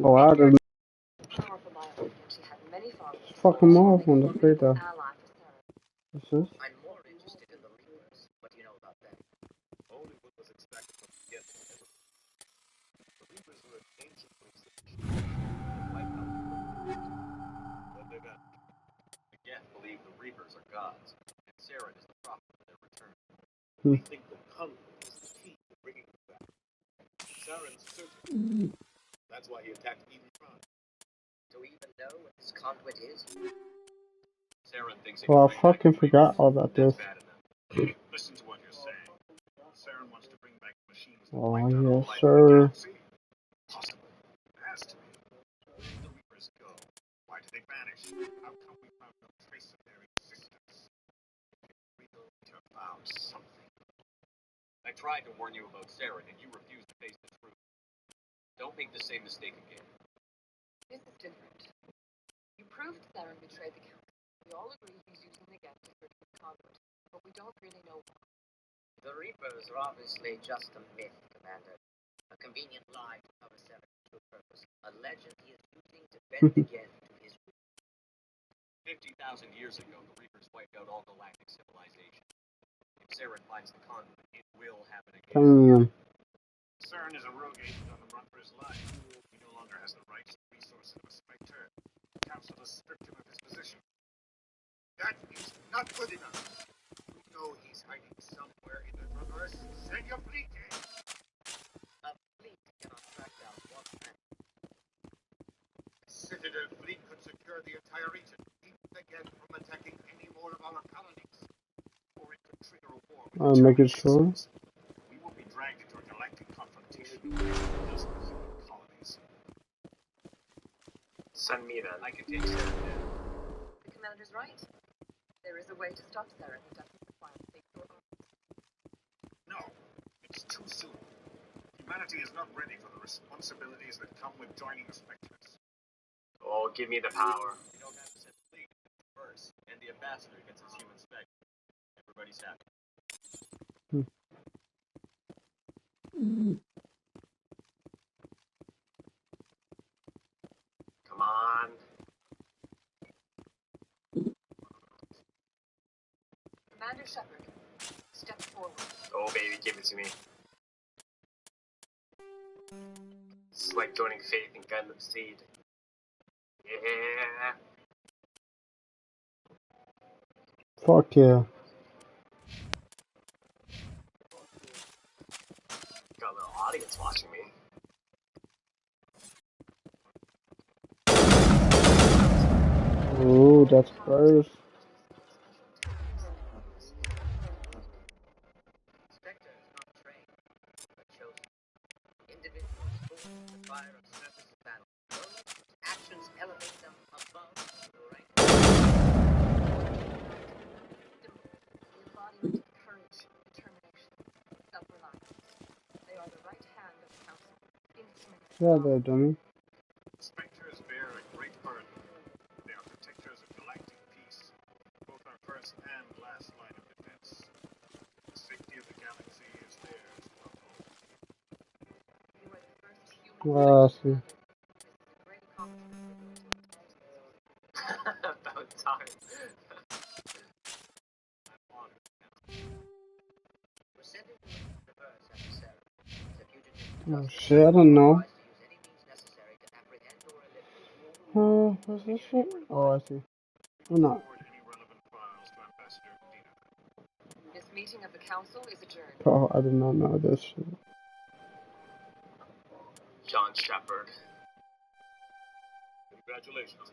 Oh, I didn't. Fuck him off on the street there. What's this? I'm more interested in the Reapers. What do you know about them? Only what was expected from the beginning. The Reapers were an ancient civilization. What they got? Again, believe the Reapers are gods, and Saren is the prophet of their return. We think the conduit is the key to bringing them back. Saren's certain. That's why he attacked Eden Prime. Do we even know what this conduit is? Saren thinks it Well, I can fucking forgot all about this. Listen to what you're saying. Saren wants to bring back machines that Oh, wiped out all yes, life in the sir. galaxy. Possible. It has to be. Where did the Reapers go? Why did they vanish? How come we found no trace of their existence? We need to found something. I tried to warn you about Saren, and you refused to face the truth. Don't make the same mistake again. This is different. You proved Saren betrayed the Council. We all agree he's using the gap to search for the conduit, but we don't really know why. The Reapers are obviously just a myth, Commander. A convenient lie to cover Saren to a purpose. A legend he is using to bend again to his will. 50,000 years ago, the Reapers wiped out all galactic civilization. If Saren finds the conduit, it will happen again. Damn. Saren is a rogue agent on the run for his life. He no longer has the rights and resources of a Spectre. The Council has stripped him of his position. That is not good enough. We know he's hiding somewhere in the Traverse. Send your fleet in. A fleet cannot track down one man. A Citadel fleet could secure the entire region, keep the Geth from attacking any more of our colonies. Or it could trigger a war with I'm making sure. We will be dragged into a galactic confrontation with dozens of colonies. Send me then. I can take Saren down. The Commander's right. There is a way to stop Saren who doesn't require big arms. No, it's too soon. Humanity is not ready for the responsibilities that come with joining the Spectres. Oh, give me the power. You don't have to send a fleet first, and the ambassador gets his human spec. Everybody's happy. Come on. Commander Shepard, step forward. Oh, baby, give it to me. It's like joining Faith in Gundam Seed. Yeah. Fuck yeah. Got a little audience watching me. Ooh, that's first. Spectre is not trained, but chosen. Individuals born in the fire of service and battle. Those whose actions elevate them above the rank. The embodiment of courage, determination, self-reliance. They are the right hand of the Council. Instruments. Yeah, there, dummy. Spectres bear a great burden. They are protectors of galactic peace, both our first and last line of defense. The safety of the galaxy is theirs to uphold. You are the first human. I see. About time. We're sending the reverse after Saren. The fugitive Oh shit, I don't know. tries to use any means necessary to apprehend or eliminate. What's this shit? Oh, I see. Or not. This meeting of the Council is adjourned. Oh, I did not know this shit. John Shepard. Congratulations.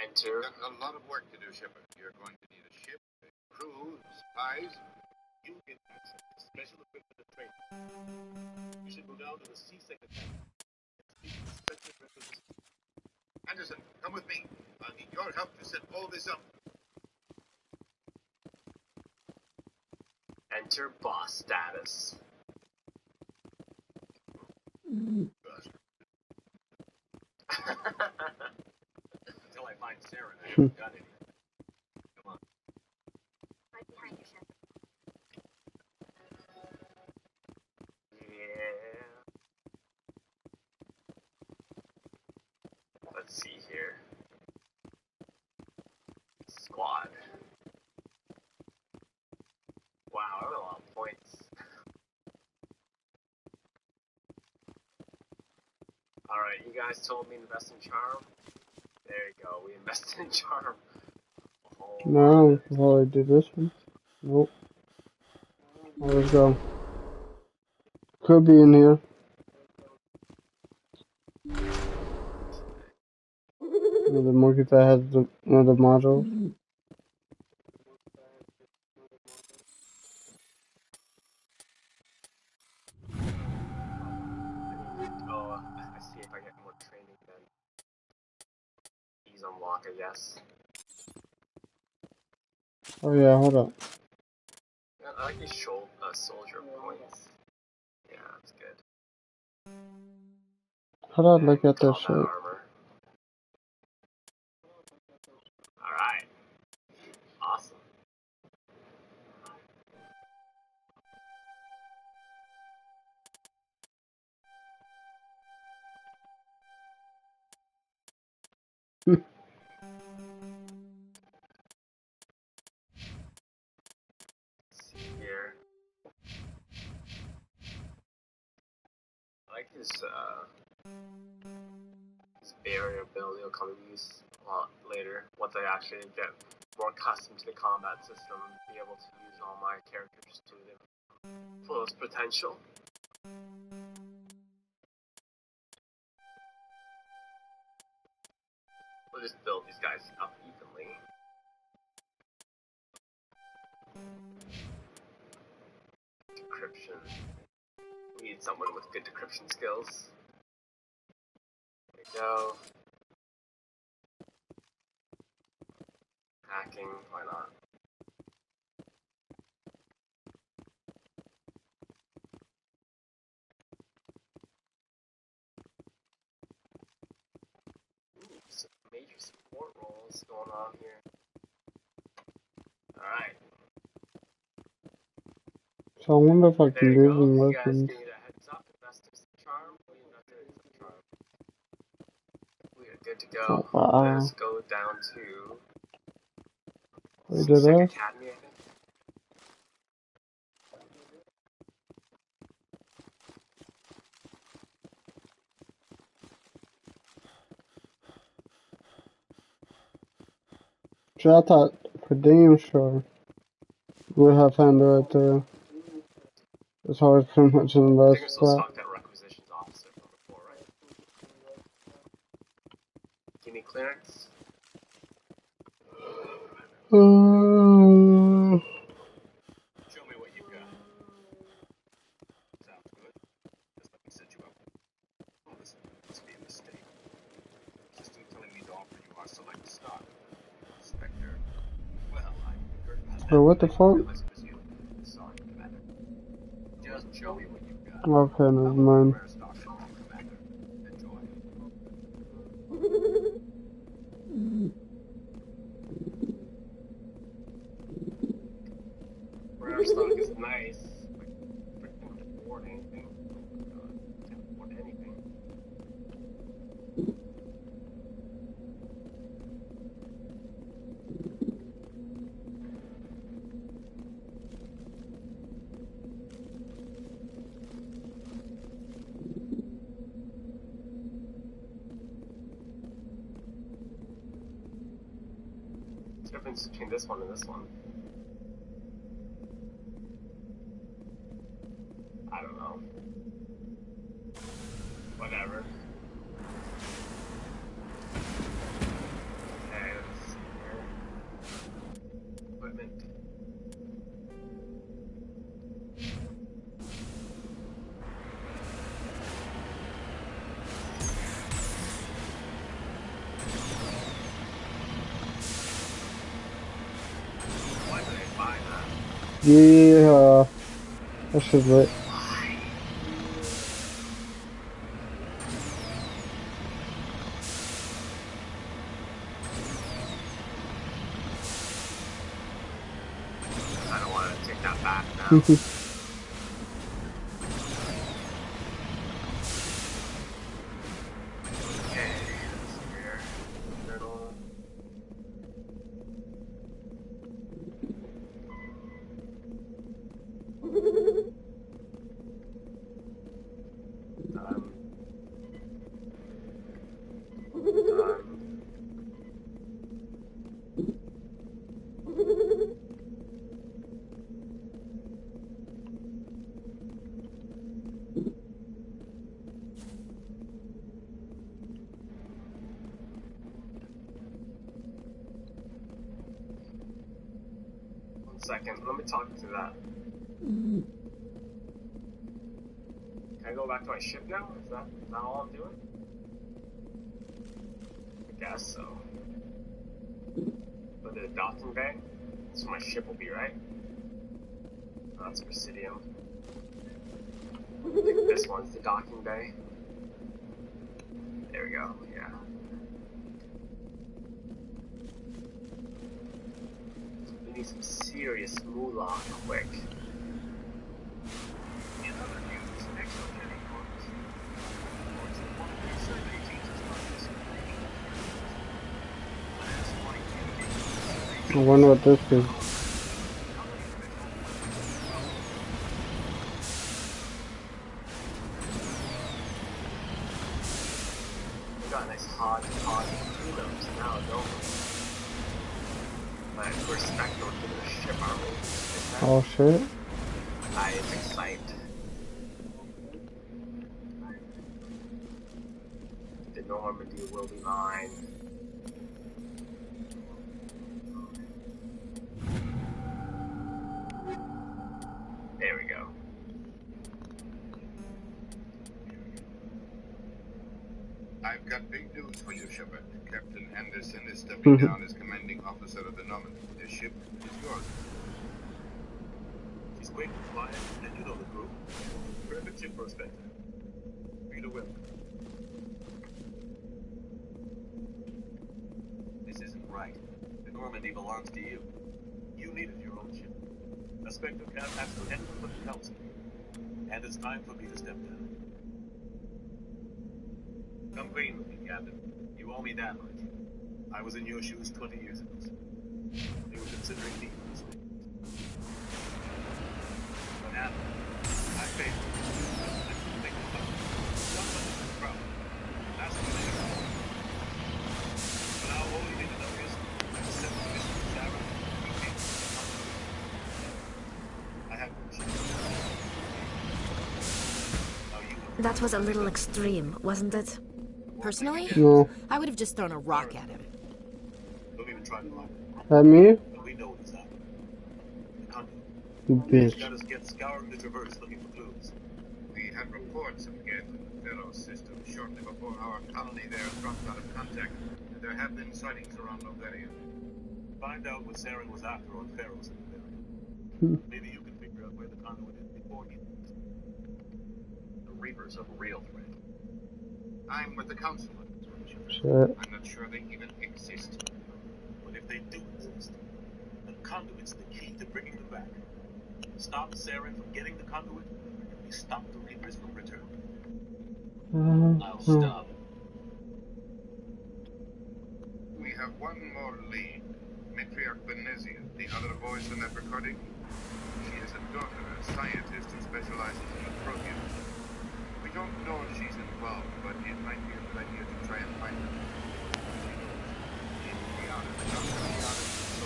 Enter. A lot of work to do, Shepard. You're going to need a ship, a crew, spies. You get access to special equipment and training. You should go down to the C-Sector and speak to the Spectre representative. Anderson, come with me. I'll need your help to set all this up. Enter boss status. Until I find Saren, I haven't done anything. Come on. Right behind you, Shepard. Yeah. Alright, you guys told me to invest in charm. There you go, we invested in charm. No, before I do this one. Nope. Let's go. Could be in here. The monkey that has one of the modules. Oh, I see if I get more training then. He's unlock, I guess. Oh yeah, hold up. I like these soldier points. Yeah, that's good. How do I look at this shit? Armor. Alright. Awesome. Here. I like this barrier ability will come in use a lot later, once I actually get more accustomed to the combat system, be able to use all my characters to their fullest potential. We'll just build these guys up evenly. Decryption. We need someone with good decryption skills. There we go. Hacking, why not? Ooh, some major support roles going on here. Alright. So I wonder if I can do some You guys weapons. give me that heads up. Invest in some charm. We invested in some charm. We are good to go. Oh, wow. Let's go down to Wait, did I? Academy, I think. So I thought for damn sure we'll have found right there. It's hard pretty much in the I last think we're supposed to spot. talk to that requisitions officer from before, right? Give me clearance. Show me what you've got. Sounds good. Just let me set you up. Oh, this must be a mistake. System telling me to offer you our select stock. Spectre. Well, I heard about that. Bro, what the fuck? Sorry, Commander. Just show me what you've got. Okay, never mind. Commander. Enjoy. Rare stock is nice. Like, freaking afford anything. Can't afford anything. What's the difference between this one and this one? I don't know. Whatever. Okay, let's see here. Equipment. Why did I buy that? Yeah, that shit's lit. I don't want to take that back now. Okay, let's see here. Journal. second. Let me talk to that. Can I go back to my ship now? Is that all I'm doing? I guess so. Go to the docking bay. That's where my ship will be, right? Oh, that's Presidium. I think this one's the docking bay. There we go, yeah. We need some serious moolah quick. In other news, ExoGen Corps reports that one of their survey teams has gone missing. I wonder what this is. We got a nice hodgepodge of kingdoms now, don't we? But we're Spectre to the ship, aren't we? Oh shit. I am excited. The Normandy will be mine. There we go. I've got big news for you, Shepard. Captain Anderson is stepping down as commanding officer of the Normandy. The ship is yours. She's quick, quiet, and you know the crew. Perfect ship for a Spectre. Read a will. This isn't right. The Normandy belongs to you. You needed your own ship. A Spectre can't ask for anyone but the Council. And it's time for me to step down. Come clean with me, Captain. You owe me that much. I was in your shoes 20 years ago. They were considering me for this thing. What happened? I failed. I couldn't think about it. Somebody was proud. That's what they are. But now all you need to know is I was sent to the mission with Sarah. We came to the company. I have no chance. That was a little extreme, wasn't it? Personally, No. I would have just thrown a rock at him. Don't even try to lie. That me? But we know what's happened. The conduit. You bitch. Got us get scouring the traverse looking for clues. We had reports of Geth in the Pharaoh system shortly before our colony there dropped out of contact. And there have been sightings around Noveria. Find out what Saren was after on Pharaoh's in the Maybe you can figure out where the conduit is before he leaves. The Reapers are a real threat. I'm with the Council. Shit. I'm not sure they even exist. But if they do exist, the conduit's the key to bringing them back. Stop Saren from getting the conduit, and we stop the Reapers from returning. I'll stop. We have one more lead. Matriarch Benezia, the other voice in that recording. She is a daughter, a scientist who specializes in the protein. We don't know if she's involved, but it might be a good idea to try and find her. She knows. In reality, not reality, so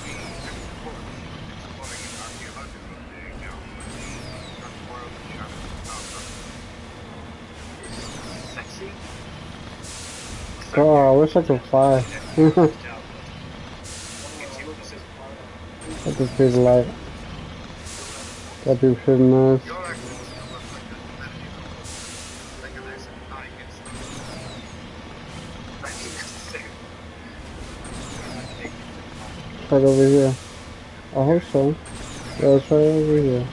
we have reports she was exploring an archaeological dig down when she struck world shadows. Sexy? God, I wish I could fly. That just feels like. That'd be pretty nice. Right over here. I hope so. Yeah, it's right over here.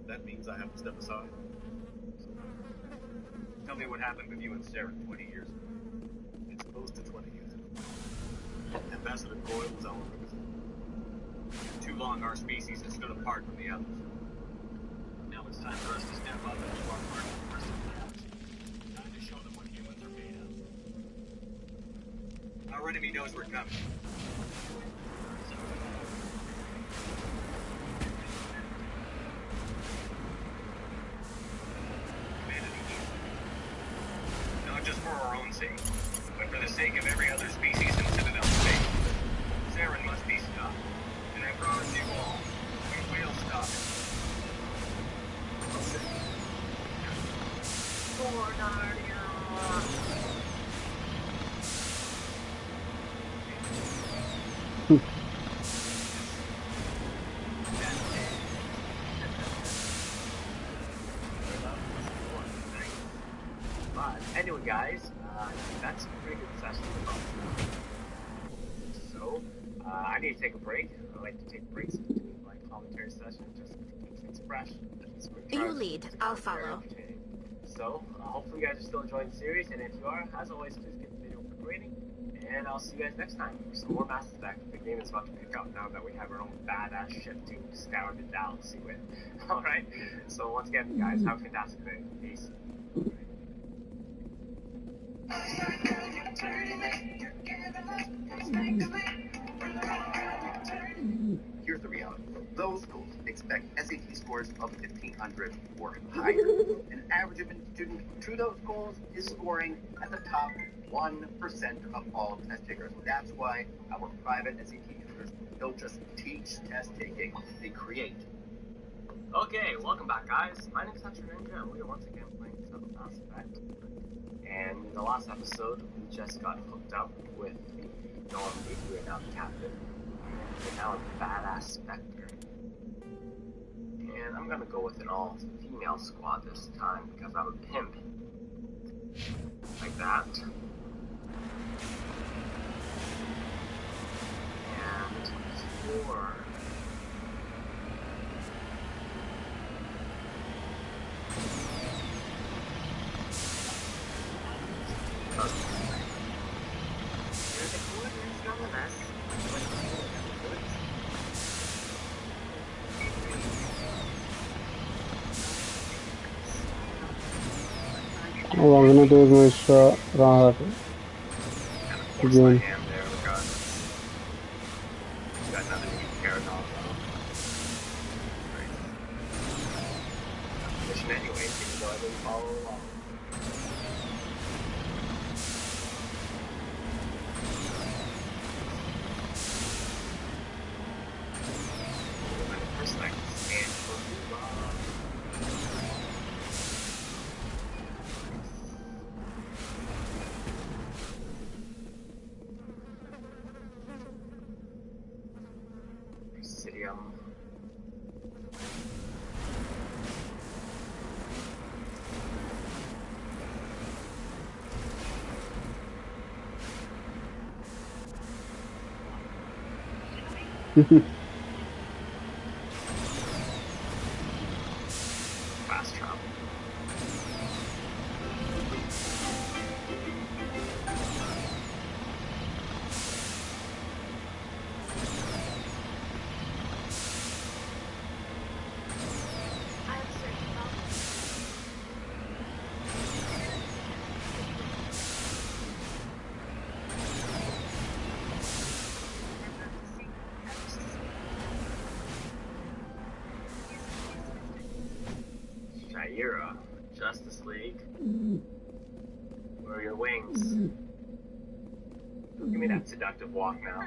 That means I have to step aside. Tell me what happened with you and Sarah 20 years ago. It's close to 20 years ago. Ambassador Coyle was our representative. Too long our species has stood apart from the others. Now it's time for us to step up and do our part for the rest of the galaxy. Time to show them what humans are made of. Our enemy knows we're coming. own sake, but for the sake of every other species in Citadel space. Saren must be stopped, and I promise you all, we will stop it. For Narnia. Anyway, guys, that's a pretty good session. So, I need to take a break. I like to take breaks between my commentary session just to keep things fresh. You lead. I'll follow. So, hopefully you guys are still enjoying the series, and if you are, as always, please give the video a quick rating, and I'll see you guys next time for some more Mass Effect. The game is about to pick up now that we have our own badass ship to scour the galaxy with. Alright? So, once again, guys, have a fantastic day. Peace. Here's the reality. Those schools expect SAT scores of 1,500 or higher. An average student to those schools is scoring at the top 1% of all test takers. That's why our private SAT tutors don't just teach test taking, they create. Okay, welcome back, guys. My name's Hunter Ninja, and we are once again playing some Mass Effect. And in the last episode, we just got hooked up with the Normandy, who are now the captain. And now a badass Spectre. And I'm gonna go with an all-female squad this time, because I'm a pimp. Like that. And for... There's a coordinates nonetheless. All I'm gonna do is make sure I don't have it. Again. Mission anyway, even though I didn't follow along. Fast travel. Shaira, Justice League. Where are your wings? Give me that seductive walk now.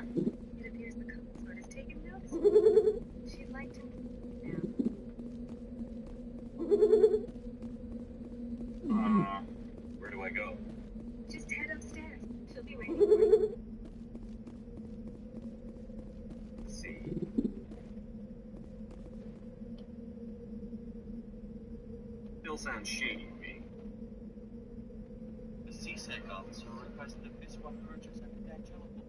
It appears the Consort has taken notice. She'd like to now. Where do I go? Just head upstairs. She'll be waiting for you. Let's see. Still sounds shady to me. The CSEC officer requested that Miss Rutgers and that gentleman.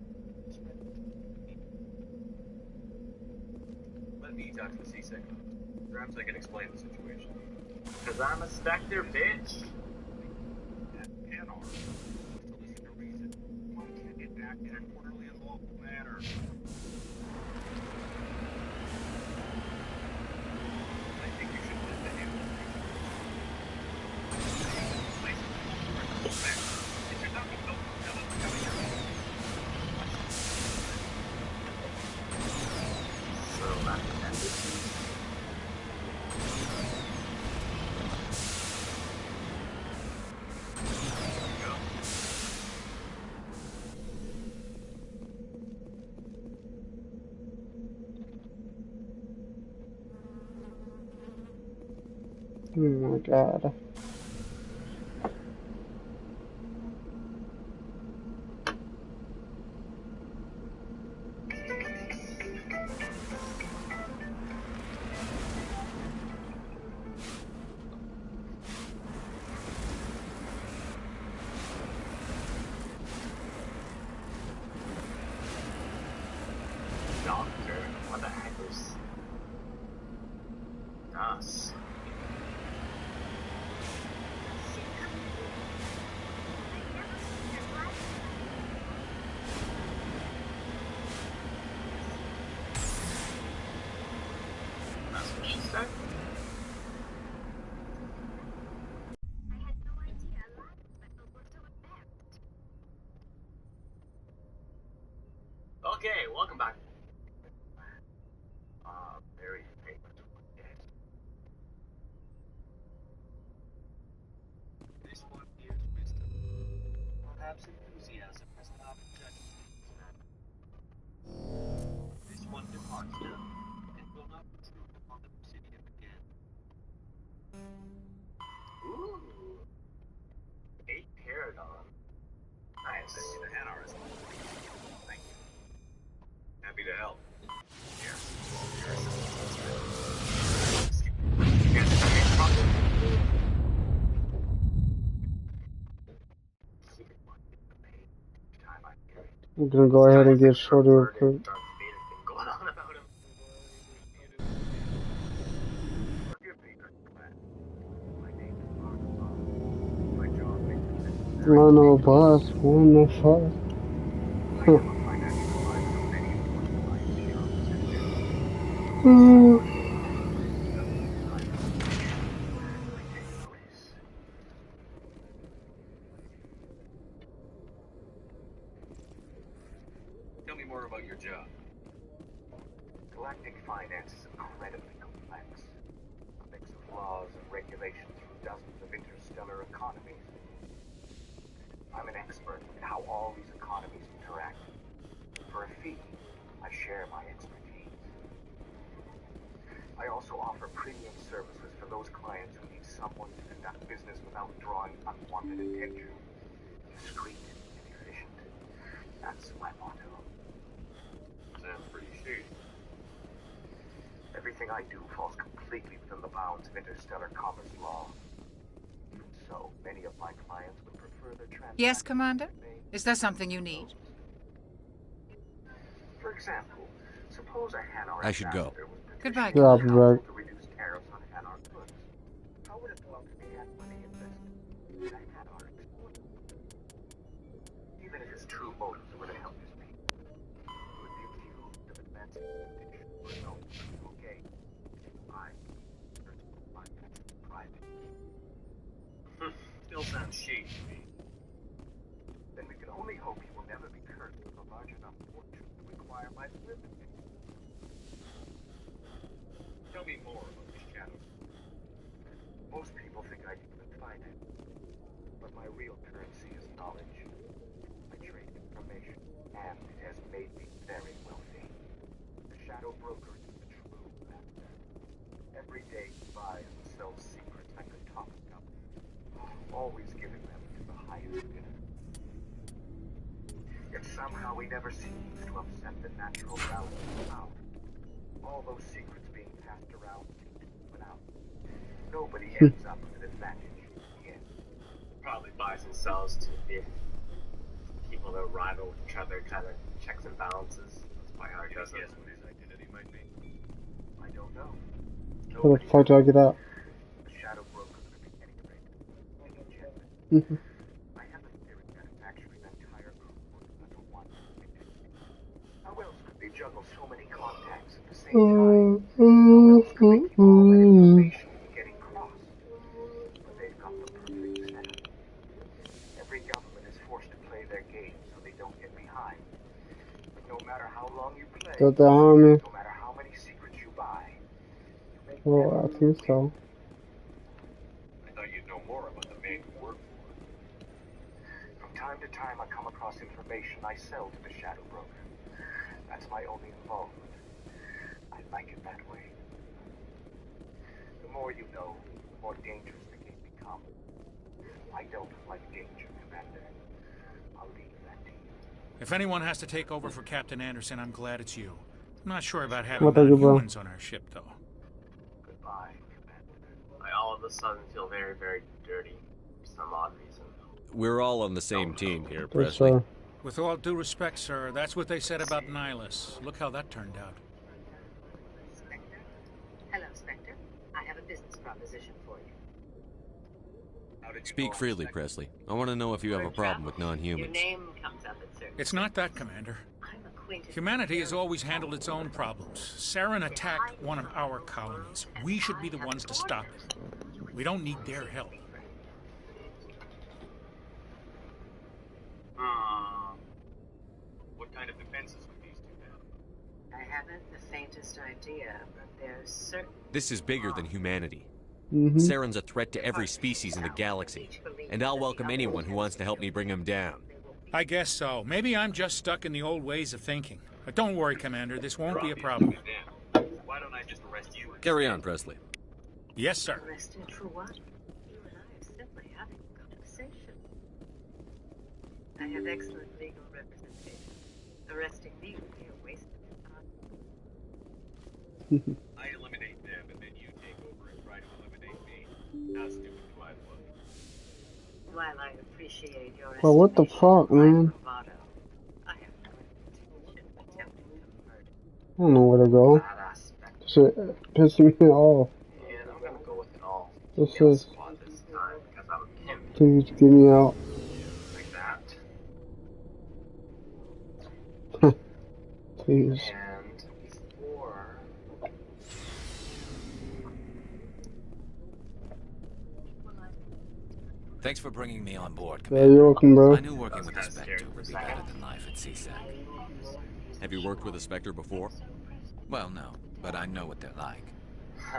Let me talk to the CSEC officer. Perhaps I can explain the situation. Cause I'm a Spectre, bitch. In an orderly and lawful manner. I think you should let the him. So that Oh my god. Doctor, what the heck is us? That's what she said. Okay, welcome back. Very famous one, yes. This one is wisdom. Perhaps enthusiasm has not judged. This one departs now, and will not intrude upon the Obsidian again. Ooh. A Paragon. Nice. The hand Thank you. Happy to help. Here. I'm gonna go ahead and get Shorty real quick. I know, boss. What the fuck? Huh. Tell me more about your job. Galactic finance is incredibly complex. A mix of laws and regulations from dozens of interstellar economies. I'm an expert in how all these economies interact. For a fee, I share my expertise. I also offer premium services for those clients who need someone to conduct business without drawing unwanted attention. Discreet and efficient. That's my motto. Sounds pretty shady. Everything I do falls completely within the bounds of interstellar commerce law. Even so, many of my clients would prefer their transactions. Yes, Commander? Is there something you need? For example, suppose a Hanar I should go. Goodbye, Yeah, I'll be back. to reduce tariffs on Hanar goods. How would it look if he had money invested in a Hanar export? Even if his true motives were to help his people, he would be accused of advancing the okay. I personally find that private. Still sounds shady to me. Then we can only hope he will never be cursed with a large enough fortune to require my living. Tell me more about the shadow. Most people think I can find it, but my real currency is knowledge. I trade information, and it has made me very wealthy. The shadow broker is the true master. Every day he buys and sells secrets I could top up, always giving them to the highest bidder. Yet somehow he never seems to upset the natural balance of power. All those secrets being passed around seem to even out. Nobody ends up with an advantage in the end. Probably buys and sells to the people that rival with each other, kind of checks and balances. That's why I guess that's what his identity might be. I don't know. How the fuck do I get out? The shadow broker could be any rate. I have a theory that it's actually an entire group working under one. How else could they juggle so many contacts at the same time? How else could they keep all that information from getting crossed? But they've got the perfect setup. Every government is forced to play their game so they don't get behind. But no matter how long you play, Got that on me? no matter how many secrets you buy, you make Oh, I think so. I thought you'd know more about the man you work for. From time to time, I come across information I sell to the shadow broker. That's my only involvement. I like it that way. The more you know, the more dangerous the game becomes. I don't like danger, Commander. I'll leave that to you. If anyone has to take over for Captain Anderson, I'm glad it's you. I'm not sure about having What are you, bro? humans on our ship, though. Goodbye, Commander. I all of a sudden feel very, very dirty for some odd reason. We're all on the same team here, Yes, Presley. sir. With all due respect, sir, that's what they said about Nihilus. Look how that turned out. Spectre? Hello, Spectre. I have a business proposition for you. Speak freely, Presley. I want to know if you have a problem with Your non-humans. name comes up at certain. It's not that, Commander. I'm acquainted. Humanity has always handled its own problems. Saren attacked one of our colonies. We should be the ones to stop it. We don't need their help. What kind of defenses would these two have? I haven't the faintest idea, but there's certain. This is bigger than humanity. Mm-hmm. Saren's a threat to every species in the galaxy, and I'll welcome anyone who wants to help me bring him down. I guess so. Maybe I'm just stuck in the old ways of thinking. But don't worry, Commander. This won't be a problem. Why don't I just arrest you? Carry on, Presley. Yes, sir. Arrested for what? You and I are simply having a conversation. I have excellent legal representation. Arresting me would be a waste of time. I eliminate them, and then you take over and try to eliminate me. How stupid do I look? While I appreciate your Well, what the fuck, man? bravado, I have no intention of attempting to murder. I don't know where to go. Shit pissing me off. And I'm gonna go with it all. This Kill is. squad this time because I'm a pimp Please get me out. like that. Please. And before Thanks for bringing me on board, Yeah, Commander. you're welcome, bro. I knew working with the Spectre would be better than life at CSEC. Have you worked with a Spectre before? Well, no, but I know what they're like.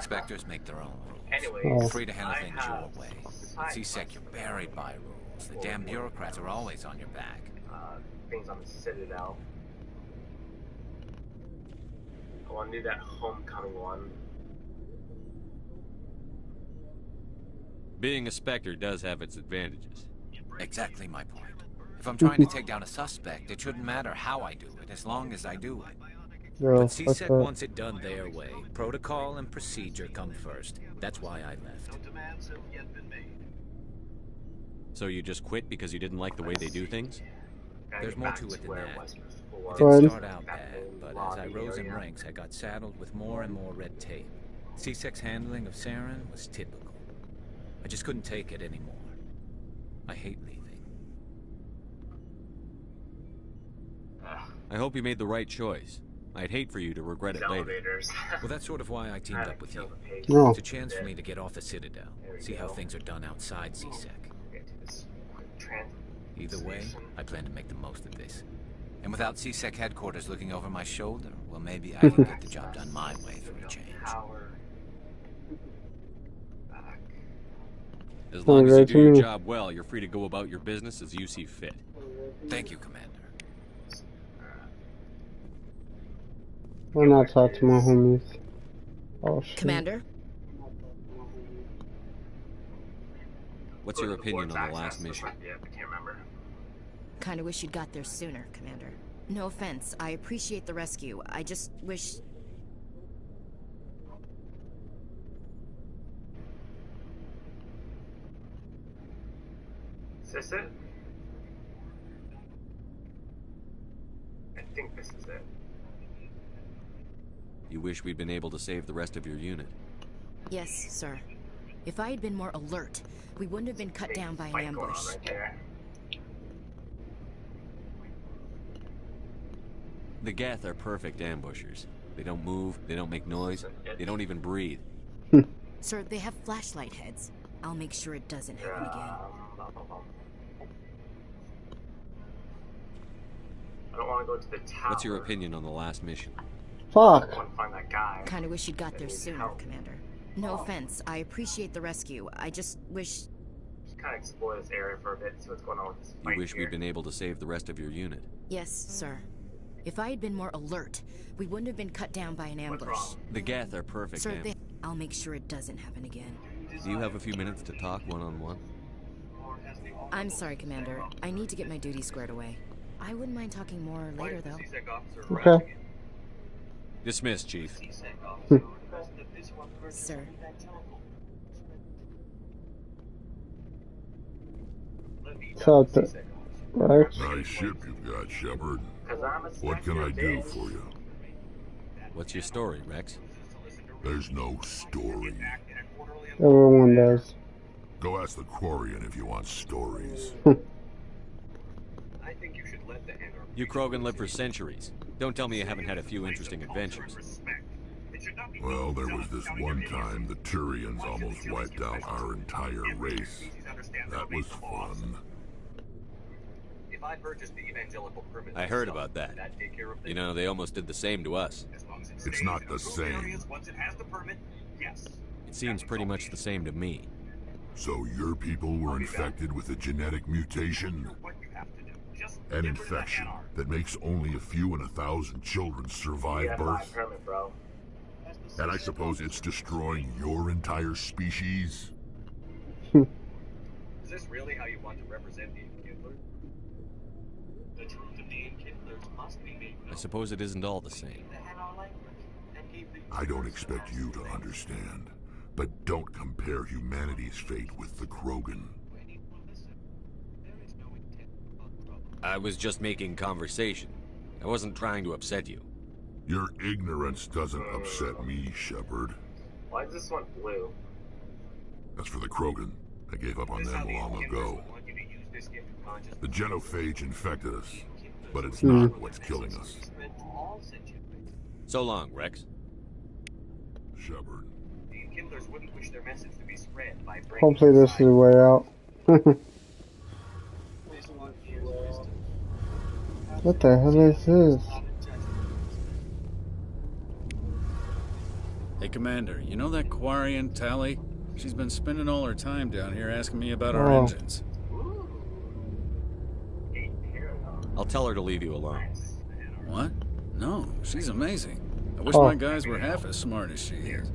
Spectres make their own rules. Anyways, You're free to handle I things have your way. At side CSEC, you're buried by rules. The damn bureaucrats are always on your back. things on the Citadel. I want to do that homecoming one. Being a Spectre does have its advantages. Exactly my point. If I'm trying to take down a suspect, it shouldn't matter how I do it, as long as I do it. Yo, But CSEC what's that? wants it done their way. Protocol and procedure come first. That's why I left. So you just quit because you didn't like the way they do things? There's more to it than that. It Go ahead. didn't start out bad, but as I rose in ranks, I got saddled with more and more red tape. CSEC's handling of Saren was typical. I just couldn't take it anymore. I hate leaving. I hope you made the right choice. I'd hate for you to regret it later. Well, that's sort of why I teamed up with you. No. It's a chance for me to get off the Citadel, see how things are done outside CSEC. Either way, I plan to make the most of this. And without CSEC headquarters looking over my shoulder, well, maybe I can get the job done my way for a change. As long as you right do to your me. job well, you're free to go about your business as you see fit. Thank you, Commander. Why not talk to my homies? Oh shit. Commander? What's your opinion on the last mission? Kinda wish you'd got there sooner, Commander. No offense, I appreciate the rescue. I just wish... Is this it? I think this is it. You wish we'd been able to save the rest of your unit. Yes, sir. If I had been more alert, we wouldn't have been cut down by an ambush. The Geth are perfect ambushers. They don't move, they don't make noise, they don't even breathe. Sir, they have flashlight heads. I'll make sure it doesn't happen again. I don't want to go to the tower. What's your opinion on the last mission? Fuck. I want to find that guy. Kinda wish you'd got there sooner, Commander. No offense, I appreciate the rescue. I just wish... Just kind of explore this area for a bit, see what's going on with this You fight wish here. we'd been able to save the rest of your unit. Yes, sir. If I had been more alert, we wouldn't have been cut down by an ambush. The Geth are perfect Sir, ambushers. I'll make sure it doesn't happen again. Do you have a few minutes to talk one-on-one? I'm sorry, Commander. I need to get my duty squared away. I wouldn't mind talking more later, though. Okay. Dismissed, Chief. Sir. So the Rex. Nice ship you've got, Shepard. What can I do for you? What's your story, Rex? There's no story. Everyone does. Go ask the Quarian if you want stories. I think you should let the Andor. You Krogan live for centuries. Don't tell me you haven't had a few interesting adventures. Well, there was this one time the Turians almost wiped out our entire race. That was fun. If I purchased the evangelical permit, I heard about that. You know, they almost did the same to us. It's not the same. Once it has the permit, yes. It seems pretty much the same to me. So your people were infected with a genetic mutation? An infection that makes only a few in 1,000 children survive birth? And I suppose it's destroying your entire species? Is this really how you want to represent the Inkindler? The truth of the Inkindlers must be made known. I suppose it isn't all the same. I don't expect you to understand, but don't compare humanity's fate with the Krogan. I was just making conversation. I wasn't trying to upset you. Your ignorance doesn't upset me, Shepard. Why is this one blue? As for the Krogan, I gave up on them long ago. The genophage infected us, but it's not what's killing us. So long, Rex. Shepard. The Inkindlers wouldn't wish their message to be spread by breaking. Hopefully this is the way out. What the hell is this? Hey, Commander, you know that Quarian Tali? She's been spending all her time down here asking me about our engines. I'll tell her to leave you alone. What? No, she's amazing. I wish my guys were half as smart as she is.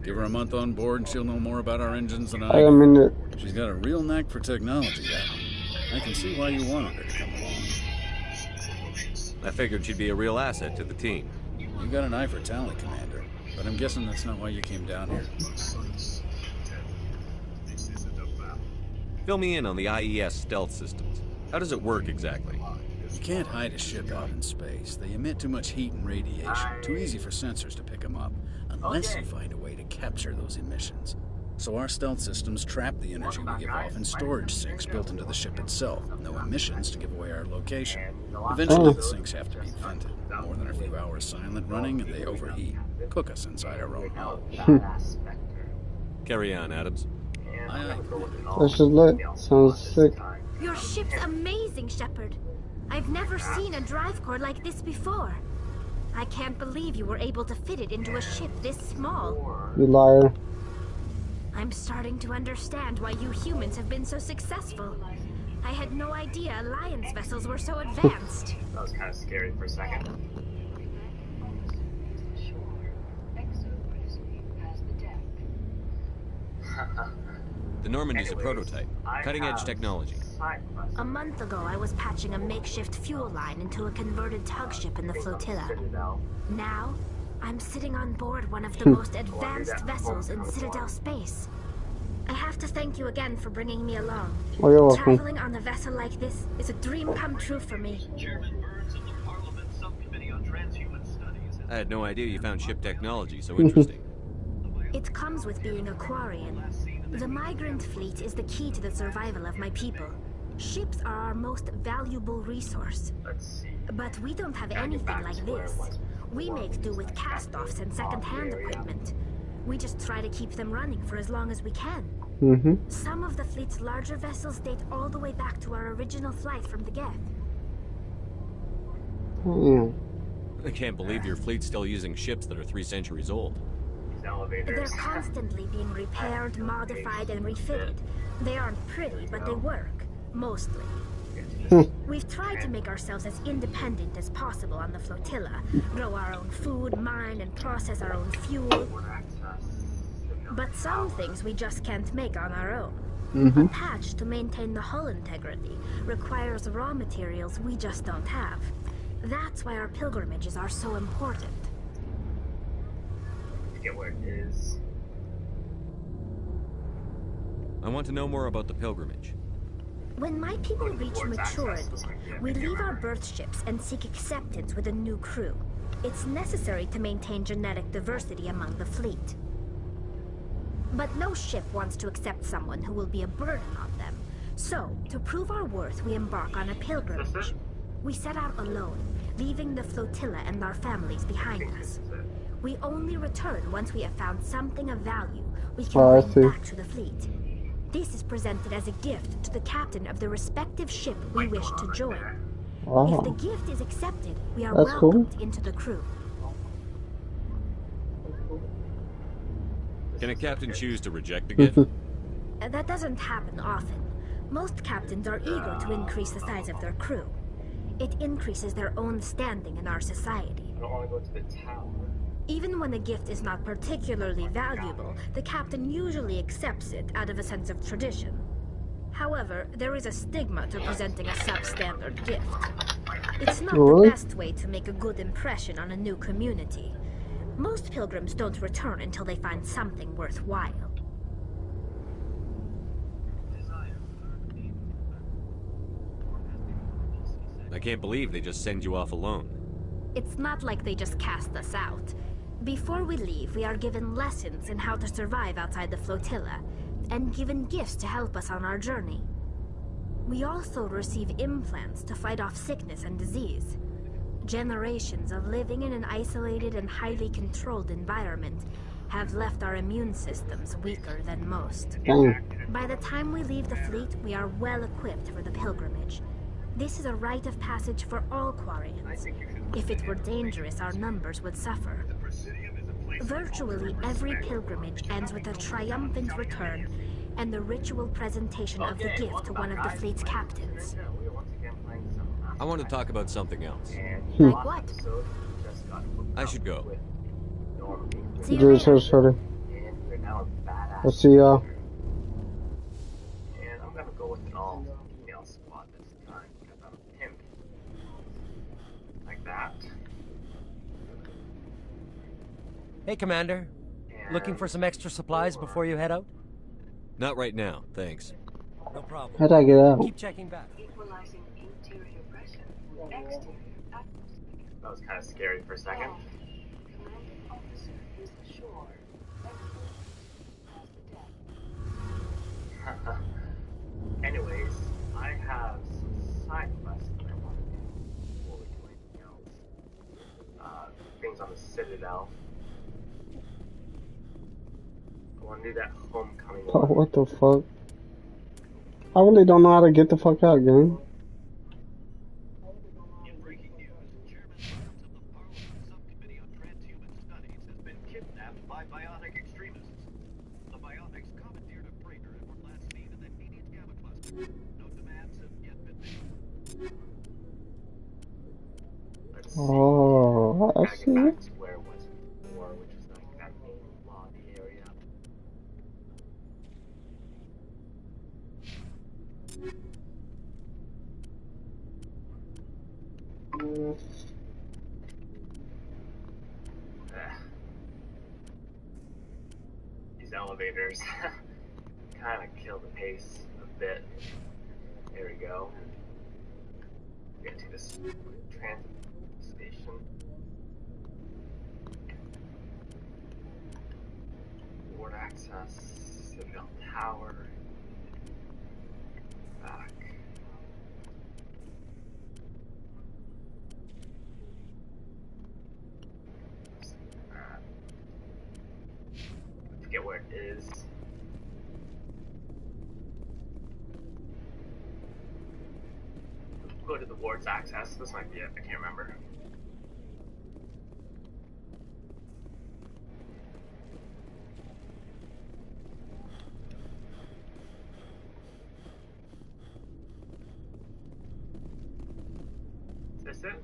Give her a month on board and she'll know more about our engines than I do. She's got a real knack for technology, I can see why you wanted her to come along. I figured she'd be a real asset to the team. You got an eye for talent, Commander, but I'm guessing that's not why you came down here. Fill me in on the IES stealth systems. How does it work exactly? You can't hide a ship out in space. They emit too much heat and radiation. Too easy for sensors to pick them up, unless you find a way to capture those emissions. So our stealth systems trap the energy we give off in storage sinks built into the ship itself. No emissions to give away our location. Eventually the sinks have to be vented. More than a few hours silent running and they overheat. Cook us inside our own hull. Carry on, Adams. This is lit. Sounds sick. Your ship's amazing, Shepard. I've never seen a drive core like this before. I can't believe you were able to fit it into a ship this small. You liar. I'm starting to understand why you humans have been so successful. I had no idea Alliance vessels were so advanced. That was kind of scary for a second. The Normandy's a prototype. Cutting-edge technology. A month ago, I was patching a makeshift fuel line into a converted tug ship in the flotilla. Now, I'm sitting on board one of the most advanced vessels in Citadel space. I have to thank you again for bringing me along. Oh, you're welcome. Traveling on a vessel like this is a dream come true for me. I had no idea you found ship technology so interesting. It comes with being a Quarian. The migrant fleet is the key to the survival of my people. Ships are our most valuable resource. But we don't have anything like this. We make do with cast-offs and second-hand equipment. We just try to keep them running for as long as we can. Some of the fleet's larger vessels date all the way back to our original flight from the Geth. I can't believe your fleet's still using ships that are 3 centuries old. They're constantly being repaired, modified, and refitted. They aren't pretty, but they work. Mostly. We've tried to make ourselves as independent as possible on the flotilla. Grow our own food, mine and process our own fuel. But some things we just can't make on our own. Mm-hmm. A patch to maintain the hull integrity requires raw materials we just don't have. That's why our pilgrimages are so important. I forget where it is. I want to know more about the pilgrimage. When my people reach maturity, we leave our birth ships and seek acceptance with a new crew. It's necessary to maintain genetic diversity among the fleet. But no ship wants to accept someone who will be a burden on them. So, to prove our worth, we embark on a pilgrimage. We set out alone, leaving the flotilla and our families behind us. We only return once we have found something of value we can bring back to the fleet. This is presented as a gift to the captain of the respective ship we wish to join. If the gift is accepted, we are welcomed into the crew. Can a captain choose to reject the gift? That doesn't happen often. Most captains are eager to increase the size of their crew. It increases their own standing in our society. I don't want to go to the tower. Even when a gift is not particularly valuable, the captain usually accepts it out of a sense of tradition. However, there is a stigma to presenting a substandard gift. It's not the best way to make a good impression on a new community. Most pilgrims don't return until they find something worthwhile. I can't believe they just send you off alone. It's not like they just cast us out. Before we leave, we are given lessons in how to survive outside the flotilla, and given gifts to help us on our journey. We also receive implants to fight off sickness and disease. Generations of living in an isolated and highly controlled environment have left our immune systems weaker than most. By the time we leave the fleet, we are well equipped for the pilgrimage. This is a rite of passage for all Quarians. If it were dangerous, our numbers would suffer. Virtually every pilgrimage ends with a triumphant return and the ritual presentation of the gift to one of the fleet's captains. I want to talk about something else. Like what? I should go. See you later. Sorry. I'll see y'all. And I'm gonna go with an all-female squad this time because I'm a pimp. Like that. Hey, Commander. Looking for some extra supplies before you head out? Not right now, thanks. No problem. How'd I get out? Keep checking back. Equalizing interior pressure, exterior atmosphere. That was kind of scary for a second. Commanding officer is ashore. Anyways, I have some side quests that I want to do before we do anything else. Things on the Citadel. I want to do that homecoming Oh, one. what the fuck? I really don't know how to get the fuck out, gang. In breaking news, Chairman Williams of the Parliament Subcommittee on Transhuman Studies has been kidnapped by biotic extremists. The biotics commandeered a freighter and were last seen in the immediate Gamma cluster. No demands have yet been made. Let's see. Oh, I Gotta see get back it. to where it was before, which is like that main lobby area. These elevators kind of kill the pace a bit. There we go. Get to this transit station. Board access, Citadel Tower. Back. I forget where it is. Go to the ward's access. This might be it. I can't remember. Is this it?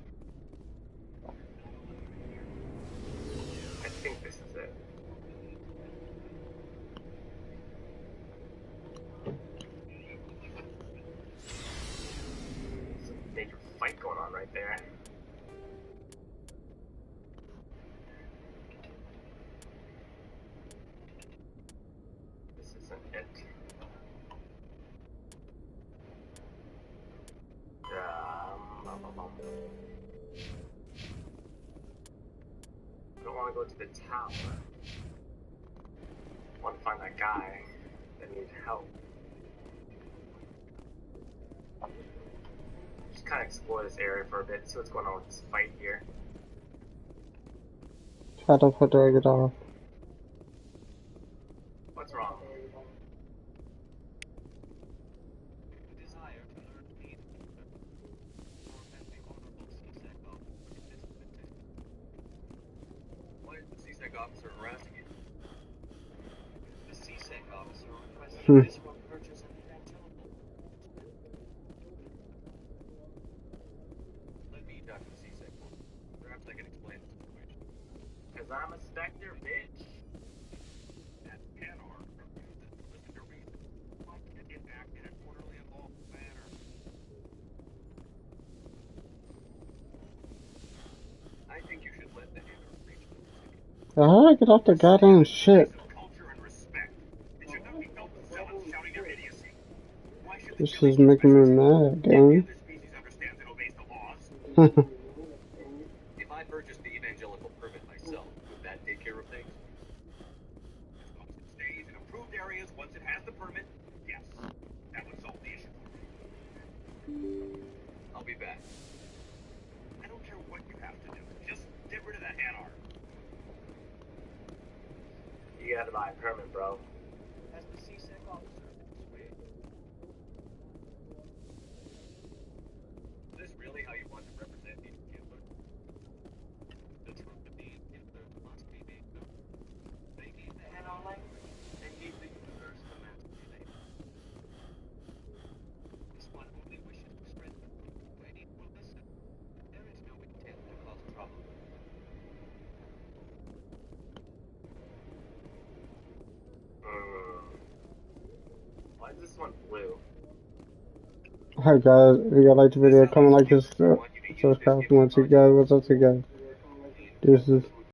I think this is it. fight going on right there. This isn't it. I don't want to go to the tower. I want to find that guy that needs help. Just kind of explore this area for a bit, see what's going on with this fight here. How the fuck do I get off? What's wrong? Why is the CSEC officer harassing you? The CSEC officer requested this one purchase of that telephone. Let me talk to the CSEC. Perhaps I can explain the situation. Cause I'm a Spectre, bitch. That Panor refuses to listen to reason. Why can't it act in a quarterly involved manner? I think you should let the Panor reach the city. How do I get off the goddamn ship? This is making me mad, gang. If I purchased the evangelical permit myself, would that take care of things? As long as it stays in approved areas once it has the permit, yes. That would solve the issue. I'll be back. I don't care what you have to do. Just get rid of that Hanar. You gotta buy a permit, bro. As the CSEC officer. Is this really how you want to represent these Hitler? The truth of these Hitler must be made known. They need the Hanar language. They need the universe to manipulate. This one only wishes to strengthen. Waiting will listen. There is no intent to cause trouble. Why is this one blue? Hi guys, if you guys like the video, comment, like, this, subscribe, once you guys, what's up to you guys? Deuces.